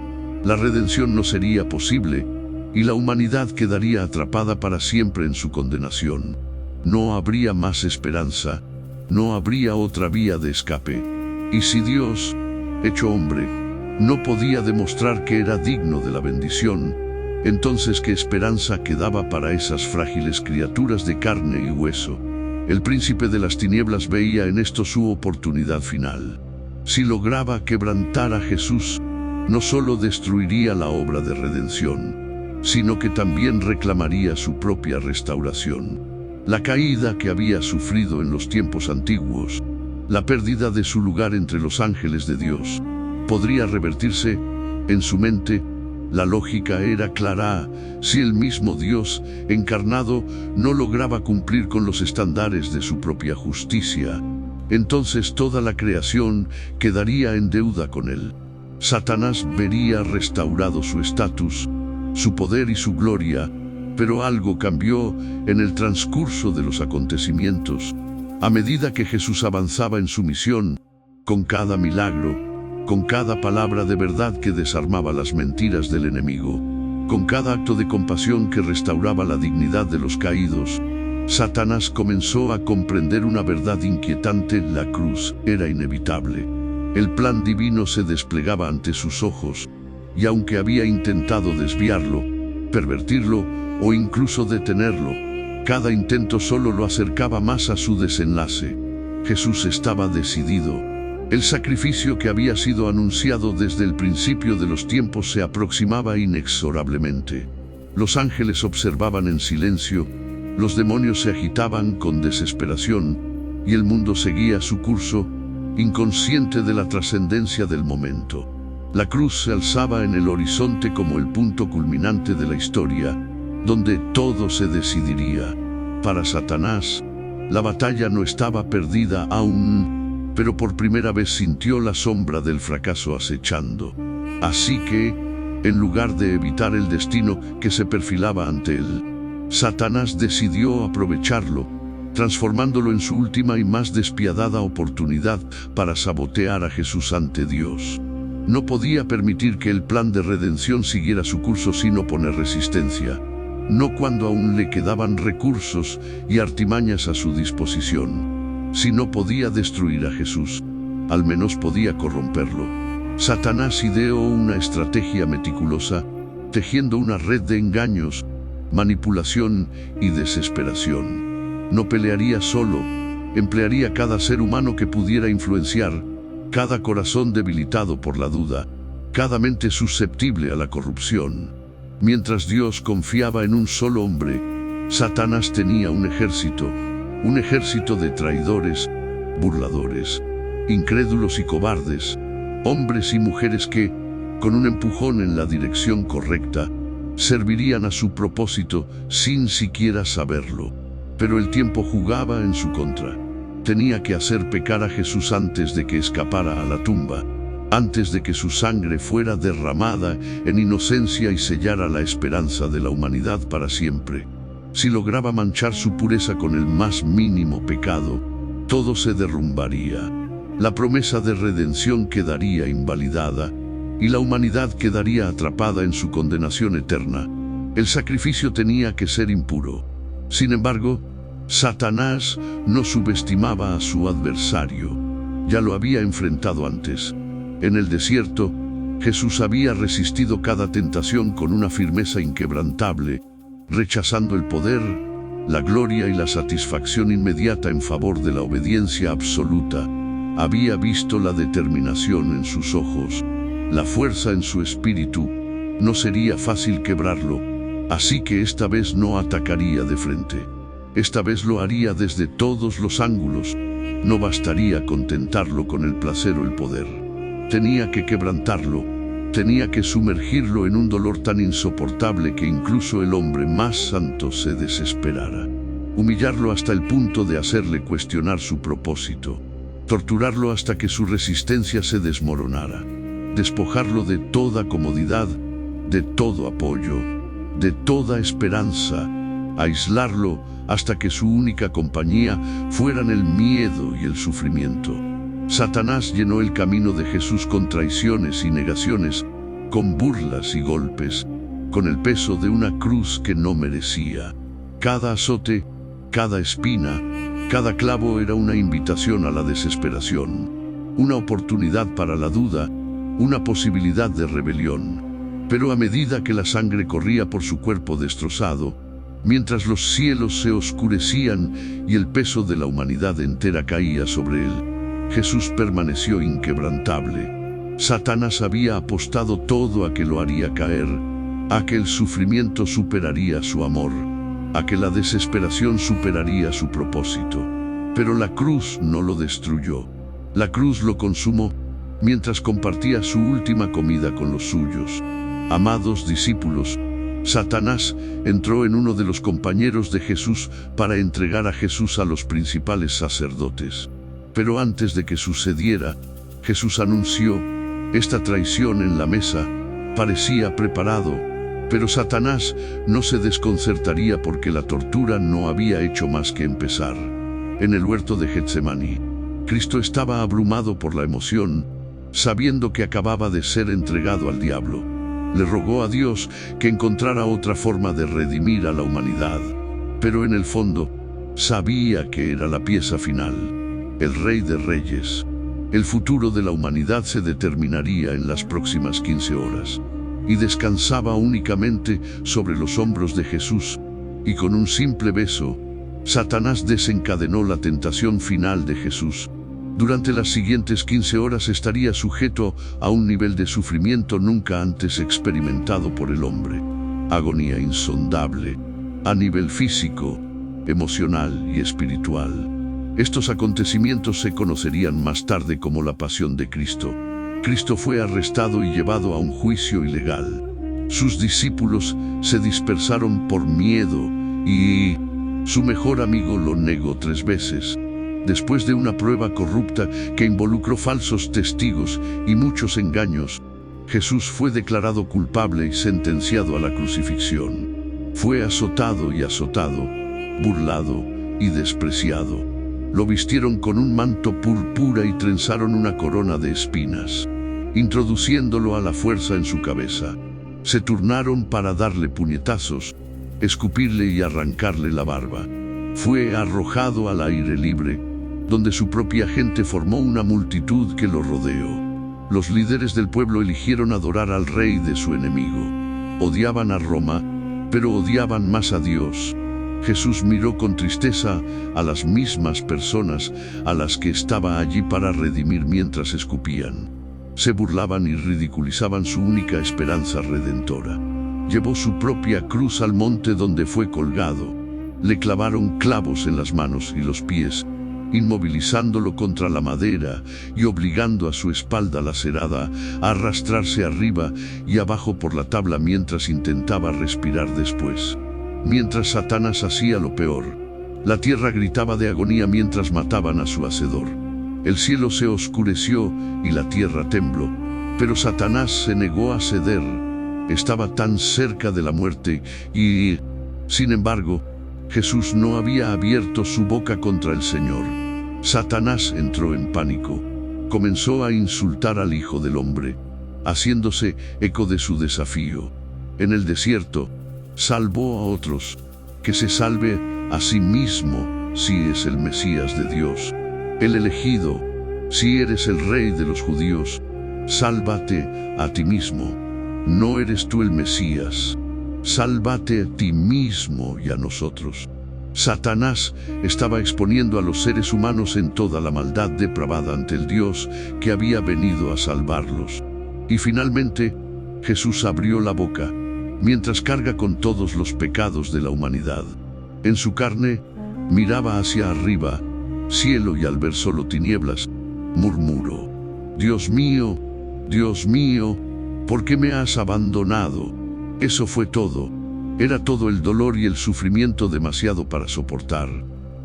la redención no sería posible y la humanidad quedaría atrapada para siempre en su condenación. No habría más esperanza, no habría otra vía de escape. Y si Dios, hecho hombre, no podía demostrar que era digno de la bendición, entonces ¿qué esperanza quedaba para esas frágiles criaturas de carne y hueso? El príncipe de las tinieblas veía en esto su oportunidad final. Si lograba quebrantar a Jesús, no solo destruiría la obra de redención, sino que también reclamaría su propia restauración. La caída que había sufrido en los tiempos antiguos, la pérdida de su lugar entre los ángeles de Dios, podría revertirse. En su mente, la lógica era clara: si el mismo Dios encarnado no lograba cumplir con los estándares de su propia justicia, entonces toda la creación quedaría en deuda con él. Satanás vería restaurado su estatus, su poder y su gloria, pero algo cambió en el transcurso de los acontecimientos. A medida que Jesús avanzaba en su misión, con cada milagro, con cada palabra de verdad que desarmaba las mentiras del enemigo, con cada acto de compasión que restauraba la dignidad de los caídos, Satanás comenzó a comprender una verdad inquietante: la cruz era inevitable. El plan divino se desplegaba ante sus ojos, y aunque había intentado desviarlo, pervertirlo o incluso detenerlo, cada intento solo lo acercaba más a su desenlace. Jesús estaba decidido. El sacrificio que había sido anunciado desde el principio de los tiempos se aproximaba inexorablemente. Los ángeles observaban en silencio, los demonios se agitaban con desesperación, y el mundo seguía su curso, inconsciente de la trascendencia del momento. La cruz se alzaba en el horizonte como el punto culminante de la historia, donde todo se decidiría. Para Satanás, la batalla no estaba perdida aún, pero por primera vez sintió la sombra del fracaso acechando. Así que, en lugar de evitar el destino que se perfilaba ante él, Satanás decidió aprovecharlo, transformándolo en su última y más despiadada oportunidad para sabotear a Jesús ante Dios. No podía permitir que el plan de redención siguiera su curso sin oponer resistencia, no cuando aún le quedaban recursos y artimañas a su disposición. Si no podía destruir a Jesús, al menos podía corromperlo. Satanás ideó una estrategia meticulosa, tejiendo una red de engaños, manipulación y desesperación. No pelearía solo, emplearía cada ser humano que pudiera influenciar, cada corazón debilitado por la duda, cada mente susceptible a la corrupción. Mientras Dios confiaba en un solo hombre, Satanás tenía un ejército de traidores, burladores, incrédulos y cobardes, hombres y mujeres que, con un empujón en la dirección correcta, servirían a su propósito sin siquiera saberlo. Pero el tiempo jugaba en su contra. Tenía que hacer pecar a Jesús antes de que escapara a la tumba, antes de que su sangre fuera derramada en inocencia y sellara la esperanza de la humanidad para siempre. Si lograba manchar su pureza con el más mínimo pecado, todo se derrumbaría. La promesa de redención quedaría invalidada y la humanidad quedaría atrapada en su condenación eterna. El sacrificio tenía que ser impuro. Sin embargo, Satanás no subestimaba a su adversario. Ya lo había enfrentado antes. En el desierto, Jesús había resistido cada tentación con una firmeza inquebrantable, rechazando el poder, la gloria y la satisfacción inmediata en favor de la obediencia absoluta. Había visto la determinación en sus ojos, la fuerza en su espíritu. No sería fácil quebrarlo, así que esta vez no atacaría de frente. Esta vez lo haría desde todos los ángulos. No bastaría contentarlo con el placer o el poder. Tenía que quebrantarlo, tenía que sumergirlo en un dolor tan insoportable que incluso el hombre más santo se desesperara. Humillarlo hasta el punto de hacerle cuestionar su propósito. Torturarlo hasta que su resistencia se desmoronara. Despojarlo de toda comodidad, de todo apoyo, de toda esperanza. Aislarlo hasta que su única compañía fueran el miedo y el sufrimiento. Satanás llenó el camino de Jesús con traiciones y negaciones, con burlas y golpes, con el peso de una cruz que no merecía. Cada azote, cada espina, cada clavo era una invitación a la desesperación, una oportunidad para la duda, una posibilidad de rebelión. Pero a medida que la sangre corría por su cuerpo destrozado, mientras los cielos se oscurecían y el peso de la humanidad entera caía sobre él, Jesús permaneció inquebrantable. Satanás había apostado todo a que lo haría caer, a que el sufrimiento superaría su amor, a que la desesperación superaría su propósito. Pero la cruz no lo destruyó. La cruz lo consumó mientras compartía su última comida con los suyos. Amados discípulos, Satanás entró en uno de los compañeros de Jesús para entregar a Jesús a los principales sacerdotes. Pero antes de que sucediera, Jesús anunció esta traición en la mesa. Parecía preparado, pero Satanás no se desconcertaría porque la tortura no había hecho más que empezar. En el huerto de Getsemaní, Cristo estaba abrumado por la emoción, sabiendo que acababa de ser entregado al diablo. Le rogó a Dios que encontrara otra forma de redimir a la humanidad, pero en el fondo sabía que era la pieza final, el Rey de Reyes. El futuro de la humanidad se determinaría en las próximas 15 horas, y descansaba únicamente sobre los hombros de Jesús, y con un simple beso, Satanás desencadenó la tentación final de Jesús. Durante las siguientes 15 horas estaría sujeto a un nivel de sufrimiento nunca antes experimentado por el hombre. Agonía insondable, a nivel físico, emocional y espiritual. Estos acontecimientos se conocerían más tarde como la pasión de Cristo. Cristo fue arrestado y llevado a un juicio ilegal. Sus discípulos se dispersaron por miedo y su mejor amigo lo negó 3 veces. Después de una prueba corrupta que involucró falsos testigos y muchos engaños, Jesús fue declarado culpable y sentenciado a la crucifixión. Fue azotado y azotado, burlado y despreciado. Lo vistieron con un manto púrpura y trenzaron una corona de espinas, introduciéndolo a la fuerza en su cabeza. Se turnaron para darle puñetazos, escupirle y arrancarle la barba. Fue arrojado al aire libre, donde su propia gente formó una multitud que lo rodeó. Los líderes del pueblo eligieron adorar al rey de su enemigo. Odiaban a Roma, pero odiaban más a Dios. Jesús miró con tristeza a las mismas personas a las que estaba allí para redimir mientras escupían. Se burlaban y ridiculizaban su única esperanza redentora. Llevó su propia cruz al monte donde fue colgado. Le clavaron clavos en las manos y los pies, inmovilizándolo contra la madera y obligando a su espalda lacerada a arrastrarse arriba y abajo por la tabla mientras intentaba respirar después. Mientras Satanás hacía lo peor, La tierra gritaba de agonía mientras mataban a su hacedor. El cielo se oscureció y la tierra tembló. Pero Satanás se negó a ceder. Estaba tan cerca de la muerte y, sin embargo, Jesús no había abierto su boca contra el Señor. Satanás entró en pánico. Comenzó a insultar al Hijo del Hombre, haciéndose eco de su desafío. En el desierto, salvó a otros. Que se salve a sí mismo si es el Mesías de Dios, el elegido. Si eres el Rey de los judíos, sálvate a ti mismo. No eres tú el Mesías. Sálvate a ti mismo y a nosotros. Satanás estaba exponiendo a los seres humanos en toda la maldad depravada ante el Dios que había venido a salvarlos. Y finalmente, Jesús abrió la boca, mientras carga con todos los pecados de la humanidad. En su carne, miraba hacia arriba, cielo, y al ver solo tinieblas, murmuró: Dios mío, ¿por qué me has abandonado? Eso fue todo. Era todo el dolor y el sufrimiento demasiado para soportar.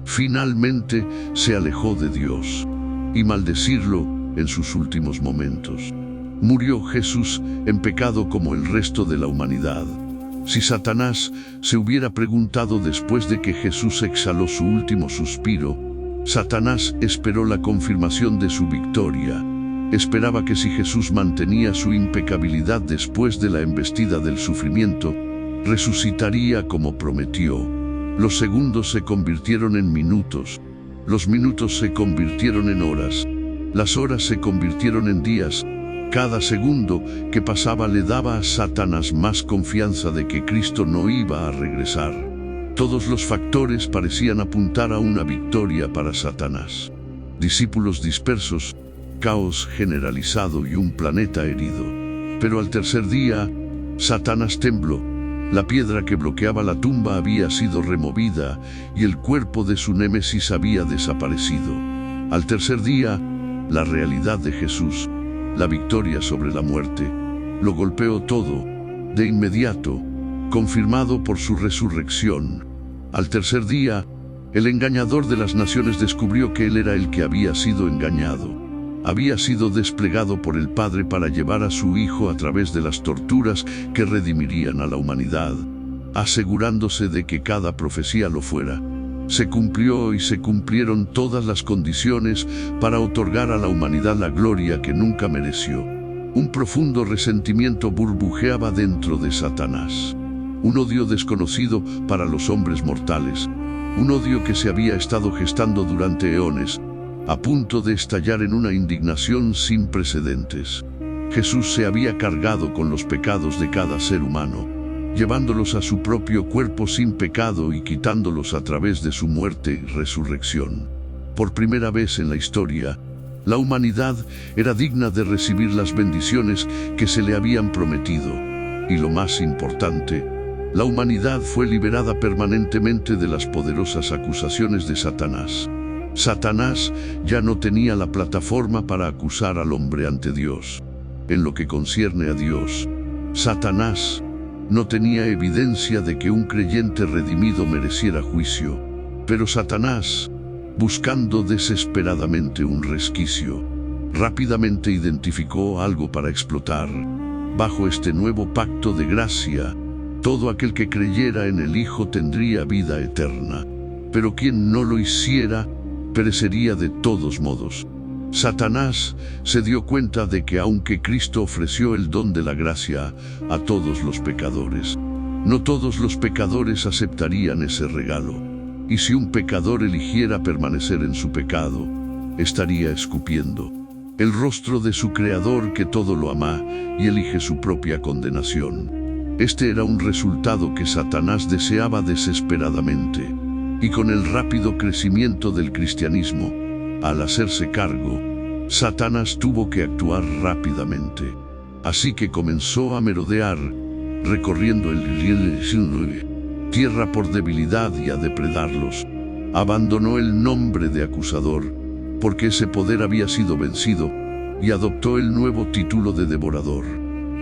Finalmente se alejó de Dios, y maldecirlo en sus últimos momentos. Murió Jesús en pecado como el resto de la humanidad. Si Satanás se hubiera preguntado después de que Jesús exhaló su último suspiro, Satanás esperó la confirmación de su victoria. Esperaba que si Jesús mantenía su impecabilidad después de la embestida del sufrimiento, resucitaría como prometió. Los segundos se convirtieron en minutos, los minutos se convirtieron en horas, las horas se convirtieron en días. Cada segundo que pasaba le daba a Satanás más confianza de que Cristo no iba a regresar. Todos los factores parecían apuntar a una victoria para Satanás. Discípulos dispersos, caos generalizado y un planeta herido. Pero al tercer día, Satanás tembló. La piedra que bloqueaba la tumba había sido removida y el cuerpo de su némesis había desaparecido. Al tercer día, la realidad de Jesús, la victoria sobre la muerte, lo golpeó todo, de inmediato, confirmado por su resurrección. Al tercer día, el engañador de las naciones descubrió que él era el que había sido engañado. Había sido desplegado por el Padre para llevar a su Hijo a través de las torturas que redimirían a la humanidad, asegurándose de que cada profecía lo fuera. Se cumplió y se cumplieron todas las condiciones para otorgar a la humanidad la gloria que nunca mereció. Un profundo resentimiento burbujeaba dentro de Satanás. Un odio desconocido para los hombres mortales. Un odio que se había estado gestando durante eones, a punto de estallar en una indignación sin precedentes. Jesús se había cargado con los pecados de cada ser humano, llevándolos a su propio cuerpo sin pecado y quitándolos a través de su muerte y resurrección. Por primera vez en la historia, la humanidad era digna de recibir las bendiciones que se le habían prometido. Y lo más importante, la humanidad fue liberada permanentemente de las poderosas acusaciones de Satanás. Satanás ya no tenía la plataforma para acusar al hombre ante Dios. En lo que concierne a Dios, Satanás no tenía evidencia de que un creyente redimido mereciera juicio, pero Satanás, buscando desesperadamente un resquicio, rápidamente identificó algo para explotar. Bajo este nuevo pacto de gracia, todo aquel que creyera en el Hijo tendría vida eterna, pero quien no lo hiciera, perecería de todos modos. Satanás se dio cuenta de que aunque Cristo ofreció el don de la gracia a todos los pecadores, no todos los pecadores aceptarían ese regalo. Y si un pecador eligiera permanecer en su pecado, estaría escupiendo el rostro de su Creador que todo lo ama y elige su propia condenación. Este era un resultado que Satanás deseaba desesperadamente. Y con el rápido crecimiento del cristianismo, al hacerse cargo, Satanás tuvo que actuar rápidamente. Así que comenzó a merodear, recorriendo el tierra por debilidad y a depredarlos. Abandonó el nombre de acusador, porque ese poder había sido vencido, y adoptó el nuevo título de devorador.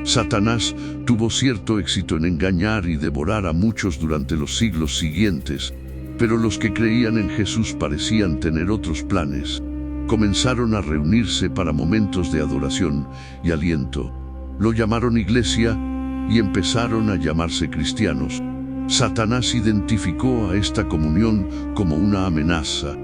Satanás tuvo cierto éxito en engañar y devorar a muchos durante los siglos siguientes, Pero los que creían en Jesús parecían tener otros planes. Comenzaron a reunirse para momentos de adoración y aliento. Lo llamaron iglesia y empezaron a llamarse cristianos. Satanás identificó a esta comunión como una amenaza.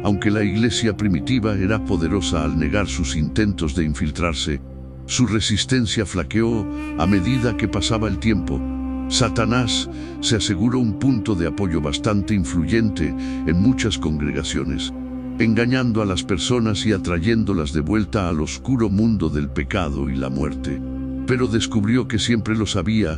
Aunque la iglesia primitiva era poderosa al negar sus intentos de infiltrarse, su resistencia flaqueó a medida que pasaba el tiempo. Satanás se aseguró un punto de apoyo bastante influyente en muchas congregaciones, engañando a las personas y atrayéndolas de vuelta al oscuro mundo del pecado y la muerte. Pero descubrió que siempre los había,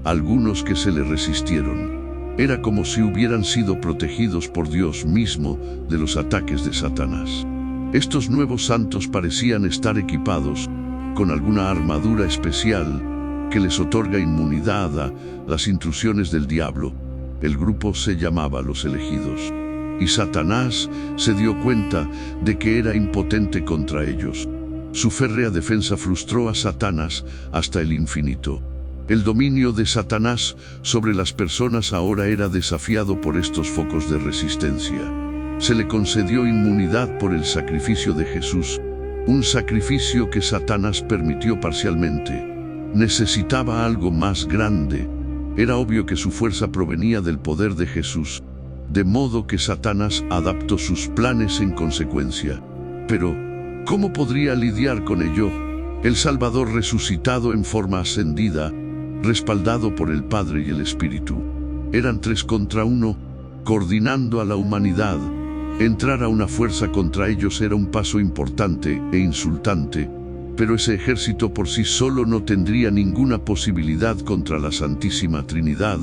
algunos que se le resistieron. Era como si hubieran sido protegidos por Dios mismo de los ataques de Satanás. Estos nuevos santos parecían estar equipados con alguna armadura especial que les otorga inmunidad a las intrusiones del diablo. El grupo se llamaba Los Elegidos, y Satanás se dio cuenta de que era impotente contra ellos. Su férrea defensa frustró a Satanás hasta el infinito. El dominio de Satanás sobre las personas ahora era desafiado por estos focos de resistencia. Se le concedió inmunidad por el sacrificio de Jesús, un sacrificio que Satanás permitió parcialmente. Necesitaba algo más grande. Era obvio que su fuerza provenía del poder de Jesús, de modo que Satanás adaptó sus planes en consecuencia. Pero, ¿cómo podría lidiar con ello? El Salvador resucitado en forma ascendida, respaldado por el Padre y el Espíritu. Eran 3 contra 1, coordinando a la humanidad. Entrar a una fuerza contra ellos era un paso importante e insultante, pero ese ejército por sí solo no tendría ninguna posibilidad contra la Santísima Trinidad.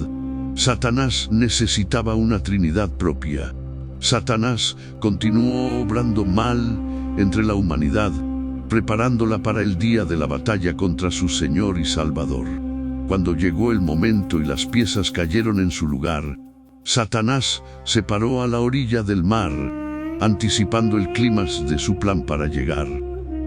Satanás necesitaba una Trinidad propia. Satanás continuó obrando mal entre la humanidad, preparándola para el día de la batalla contra su Señor y Salvador. Cuando llegó el momento y las piezas cayeron en su lugar, Satanás se paró a la orilla del mar, anticipando el clímax de su plan para llegar.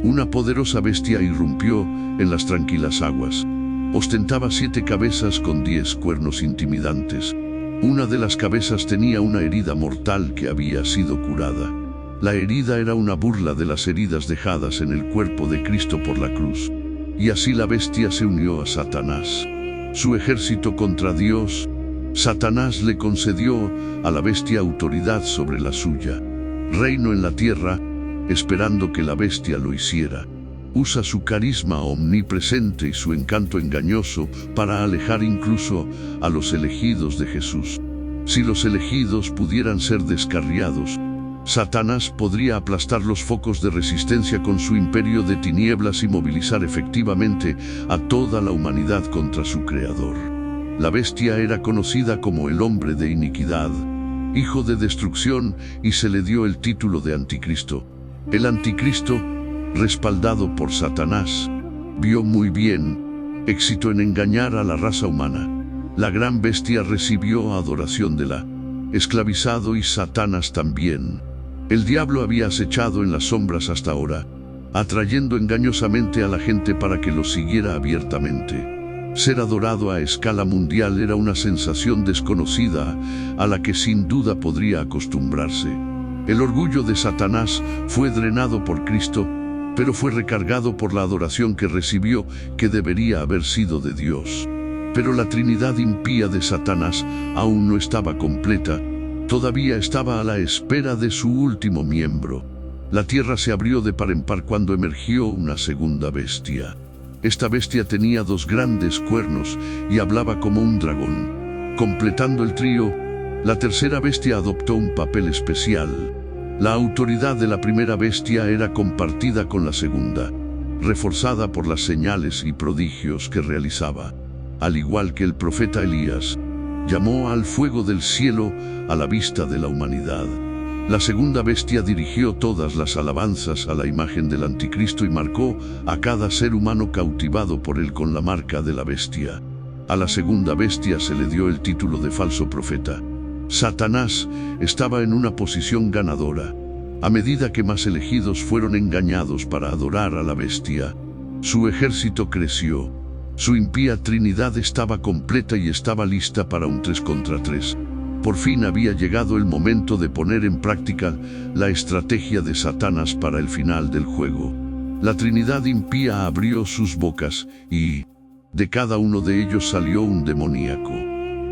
Una poderosa bestia irrumpió en las tranquilas aguas. Ostentaba 7 cabezas con 10 cuernos intimidantes. Una de las cabezas tenía una herida mortal que había sido curada. La herida era una burla de las heridas dejadas en el cuerpo de Cristo por la cruz. Y así la bestia se unió a Satanás. Su ejército contra Dios. Satanás le concedió a la bestia autoridad sobre la suya. Reino en la tierra, esperando que la bestia lo hiciera. Usa su carisma omnipresente y su encanto engañoso para alejar incluso a los elegidos de Jesús. Si los elegidos pudieran ser descarriados, Satanás podría aplastar los focos de resistencia con su imperio de tinieblas y movilizar efectivamente a toda la humanidad contra su creador. La bestia era conocida como el hombre de iniquidad, hijo de destrucción, y se le dio el título de Anticristo. El Anticristo, respaldado por Satanás, vio muy bien éxito en engañar a la raza humana. La gran bestia recibió adoración de la esclavizado y Satanás también. El diablo había acechado en las sombras hasta ahora, atrayendo engañosamente a la gente para que lo siguiera abiertamente. Ser adorado a escala mundial era una sensación desconocida a la que sin duda podría acostumbrarse. El orgullo de Satanás fue drenado por Cristo, pero fue recargado por la adoración que recibió, que debería haber sido de Dios. Pero la Trinidad impía de Satanás aún no estaba completa. Todavía estaba a la espera de su último miembro. La tierra se abrió de par en par cuando emergió una segunda bestia. Esta bestia tenía 2 grandes cuernos y hablaba como un dragón. Completando el trío, la tercera bestia adoptó un papel especial. La autoridad de la primera bestia era compartida con la segunda, reforzada por las señales y prodigios que realizaba. Al igual que el profeta Elías, llamó al fuego del cielo a la vista de la humanidad. La segunda bestia dirigió todas las alabanzas a la imagen del Anticristo y marcó a cada ser humano cautivado por él con la marca de la bestia. A la segunda bestia se le dio el título de falso profeta. Satanás estaba en una posición ganadora. A medida que más elegidos fueron engañados para adorar a la bestia, su ejército creció. Su impía Trinidad estaba completa y estaba lista para un 3 contra 3. Por fin había llegado el momento de poner en práctica la estrategia de Satanás para el final del juego. La Trinidad impía abrió sus bocas y de cada uno de ellos salió un demoníaco,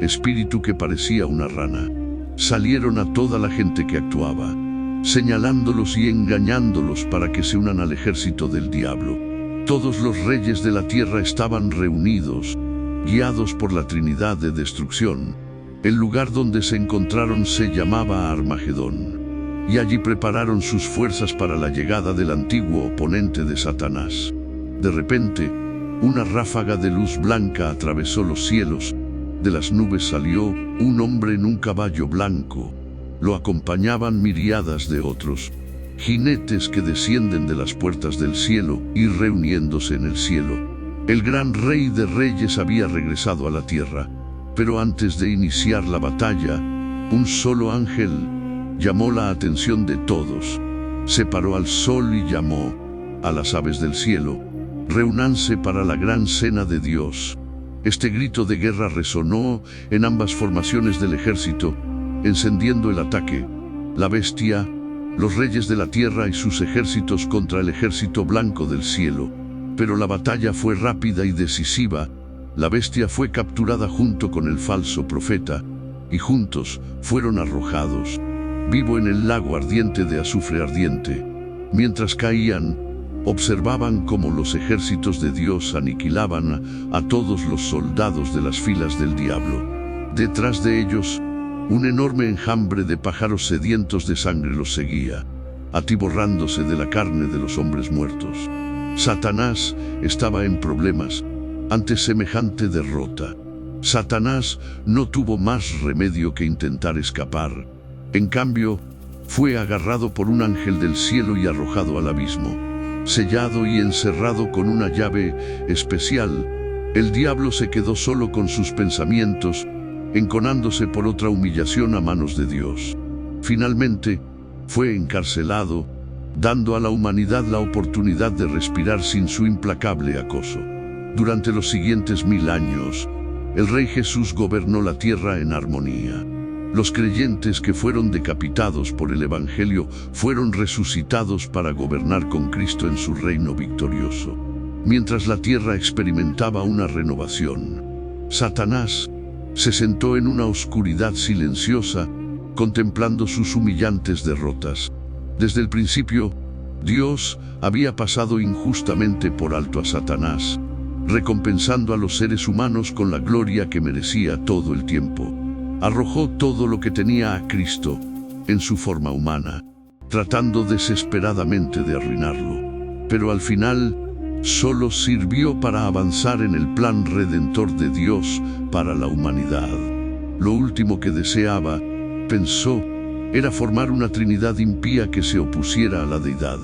espíritu que parecía una rana. Salieron a toda la gente que actuaba, señalándolos y engañándolos para que se unan al ejército del diablo. Todos los reyes de la tierra estaban reunidos, guiados por la Trinidad de destrucción. El lugar donde se encontraron se llamaba Armagedón, y allí prepararon sus fuerzas para la llegada del antiguo oponente de Satanás. De repente, una ráfaga de luz blanca atravesó los cielos. De las nubes salió un hombre en un caballo blanco. Lo acompañaban miríadas de otros, jinetes que descienden de las puertas del cielo y reuniéndose en el cielo. El gran Rey de Reyes había regresado a la tierra, pero antes de iniciar la batalla, un solo ángel llamó la atención de todos. Separó al sol y llamó a las aves del cielo: reúnanse para la gran cena de Dios. Este grito de guerra resonó en ambas formaciones del ejército, encendiendo el ataque. La bestia, los reyes de la tierra y sus ejércitos contra el ejército blanco del cielo. Pero la batalla fue rápida y decisiva. La bestia fue capturada junto con el falso profeta, y juntos fueron arrojados vivo en el lago ardiente de azufre ardiente. Mientras caían, observaban cómo los ejércitos de Dios aniquilaban a todos los soldados de las filas del diablo. Detrás de ellos, un enorme enjambre de pájaros sedientos de sangre los seguía, atiborrándose de la carne de los hombres muertos. Satanás estaba en problemas ante semejante derrota. Satanás no tuvo más remedio que intentar escapar. En cambio, fue agarrado por un ángel del cielo y arrojado al abismo. Sellado y encerrado con una llave especial, el diablo se quedó solo con sus pensamientos, enconándose por otra humillación a manos de Dios. Finalmente, fue encarcelado, dando a la humanidad la oportunidad de respirar sin su implacable acoso. Durante los siguientes 1000 años, el Rey Jesús gobernó la tierra en armonía. Los creyentes que fueron decapitados por el Evangelio fueron resucitados para gobernar con Cristo en su reino victorioso. Mientras la tierra experimentaba una renovación, Satanás se sentó en una oscuridad silenciosa, contemplando sus humillantes derrotas. Desde el principio, Dios había pasado injustamente por alto a Satanás, recompensando a los seres humanos con la gloria que merecía todo el tiempo. Arrojó todo lo que tenía a Cristo en su forma humana, tratando desesperadamente de arruinarlo. Pero al final, solo sirvió para avanzar en el plan redentor de Dios para la humanidad. Lo último que deseaba, pensó, era formar una Trinidad impía que se opusiera a la deidad.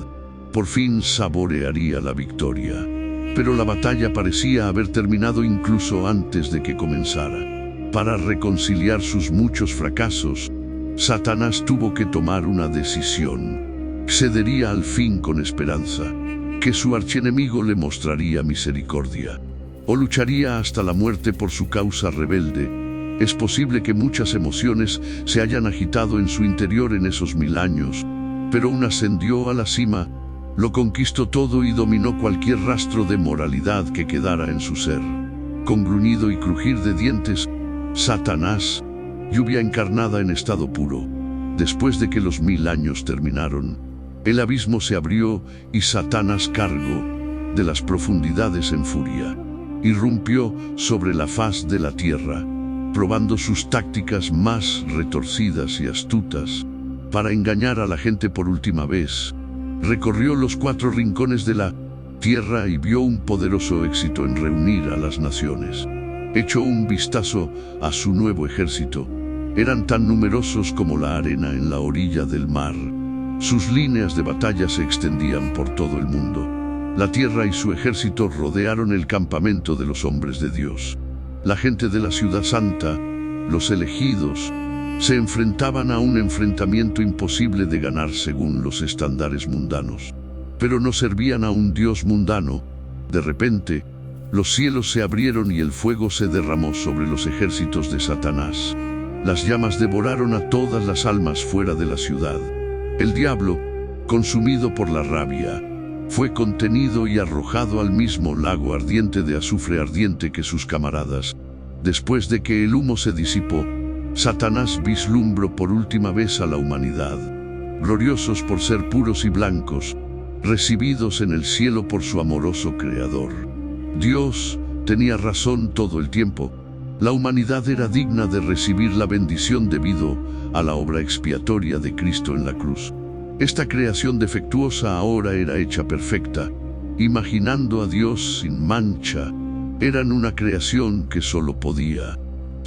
Por fin saborearía la victoria. Pero la batalla parecía haber terminado incluso antes de que comenzara. Para reconciliar sus muchos fracasos, Satanás tuvo que tomar una decisión. Cedería al fin con esperanza que su archienemigo le mostraría misericordia, o lucharía hasta la muerte por su causa rebelde. Es posible que muchas emociones se hayan agitado en su interior en esos 1000 años, pero uno ascendió a la cima, lo conquistó todo y dominó cualquier rastro de moralidad que quedara en su ser. Con gruñido y crujir de dientes, Satanás, lluvia encarnada en estado puro. Después de que los 1000 años terminaron, el abismo se abrió y Satanás cargó de las profundidades en furia. Irrumpió sobre la faz de la tierra, probando sus tácticas más retorcidas y astutas para engañar a la gente por última vez. Recorrió los 4 rincones de la tierra y vio un poderoso éxito en reunir a las naciones. Echó un vistazo a su nuevo ejército. Eran tan numerosos como la arena en la orilla del mar. Sus líneas de batalla se extendían por todo el mundo. La tierra y su ejército rodearon el campamento de los hombres de Dios. La gente de la ciudad santa, los elegidos, se enfrentaban a un enfrentamiento imposible de ganar según los estándares mundanos. Pero no servían a un Dios mundano. De repente, los cielos se abrieron y el fuego se derramó sobre los ejércitos de Satanás. Las llamas devoraron a todas las almas fuera de la ciudad. El diablo, consumido por la rabia, fue contenido y arrojado al mismo lago ardiente de azufre ardiente que sus camaradas. Después de que el humo se disipó, Satanás vislumbró por última vez a la humanidad, gloriosos por ser puros y blancos, recibidos en el cielo por su amoroso Creador. Dios tenía razón todo el tiempo. La humanidad era digna de recibir la bendición debido a la obra expiatoria de Cristo en la cruz. Esta creación defectuosa ahora era hecha perfecta, imaginando a Dios sin mancha. Eran una creación que solo podía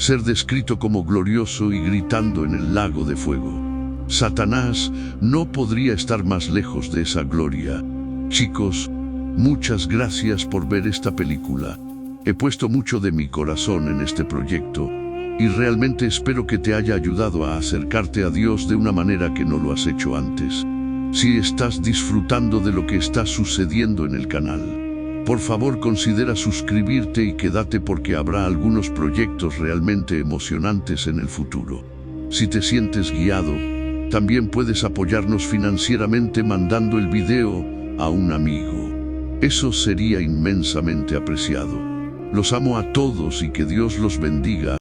ser descrito como glorioso y gritando en el lago de fuego. Satanás no podría estar más lejos de esa gloria. Chicos, muchas gracias por ver esta película. He puesto mucho de mi corazón en este proyecto y realmente espero que te haya ayudado a acercarte a Dios de una manera que no lo has hecho antes. Si estás disfrutando de lo que está sucediendo en el canal, por favor considera suscribirte y quédate porque habrá algunos proyectos realmente emocionantes en el futuro. Si te sientes guiado, también puedes apoyarnos financieramente mandando el video a un amigo. Eso sería inmensamente apreciado. Los amo a todos y que Dios los bendiga.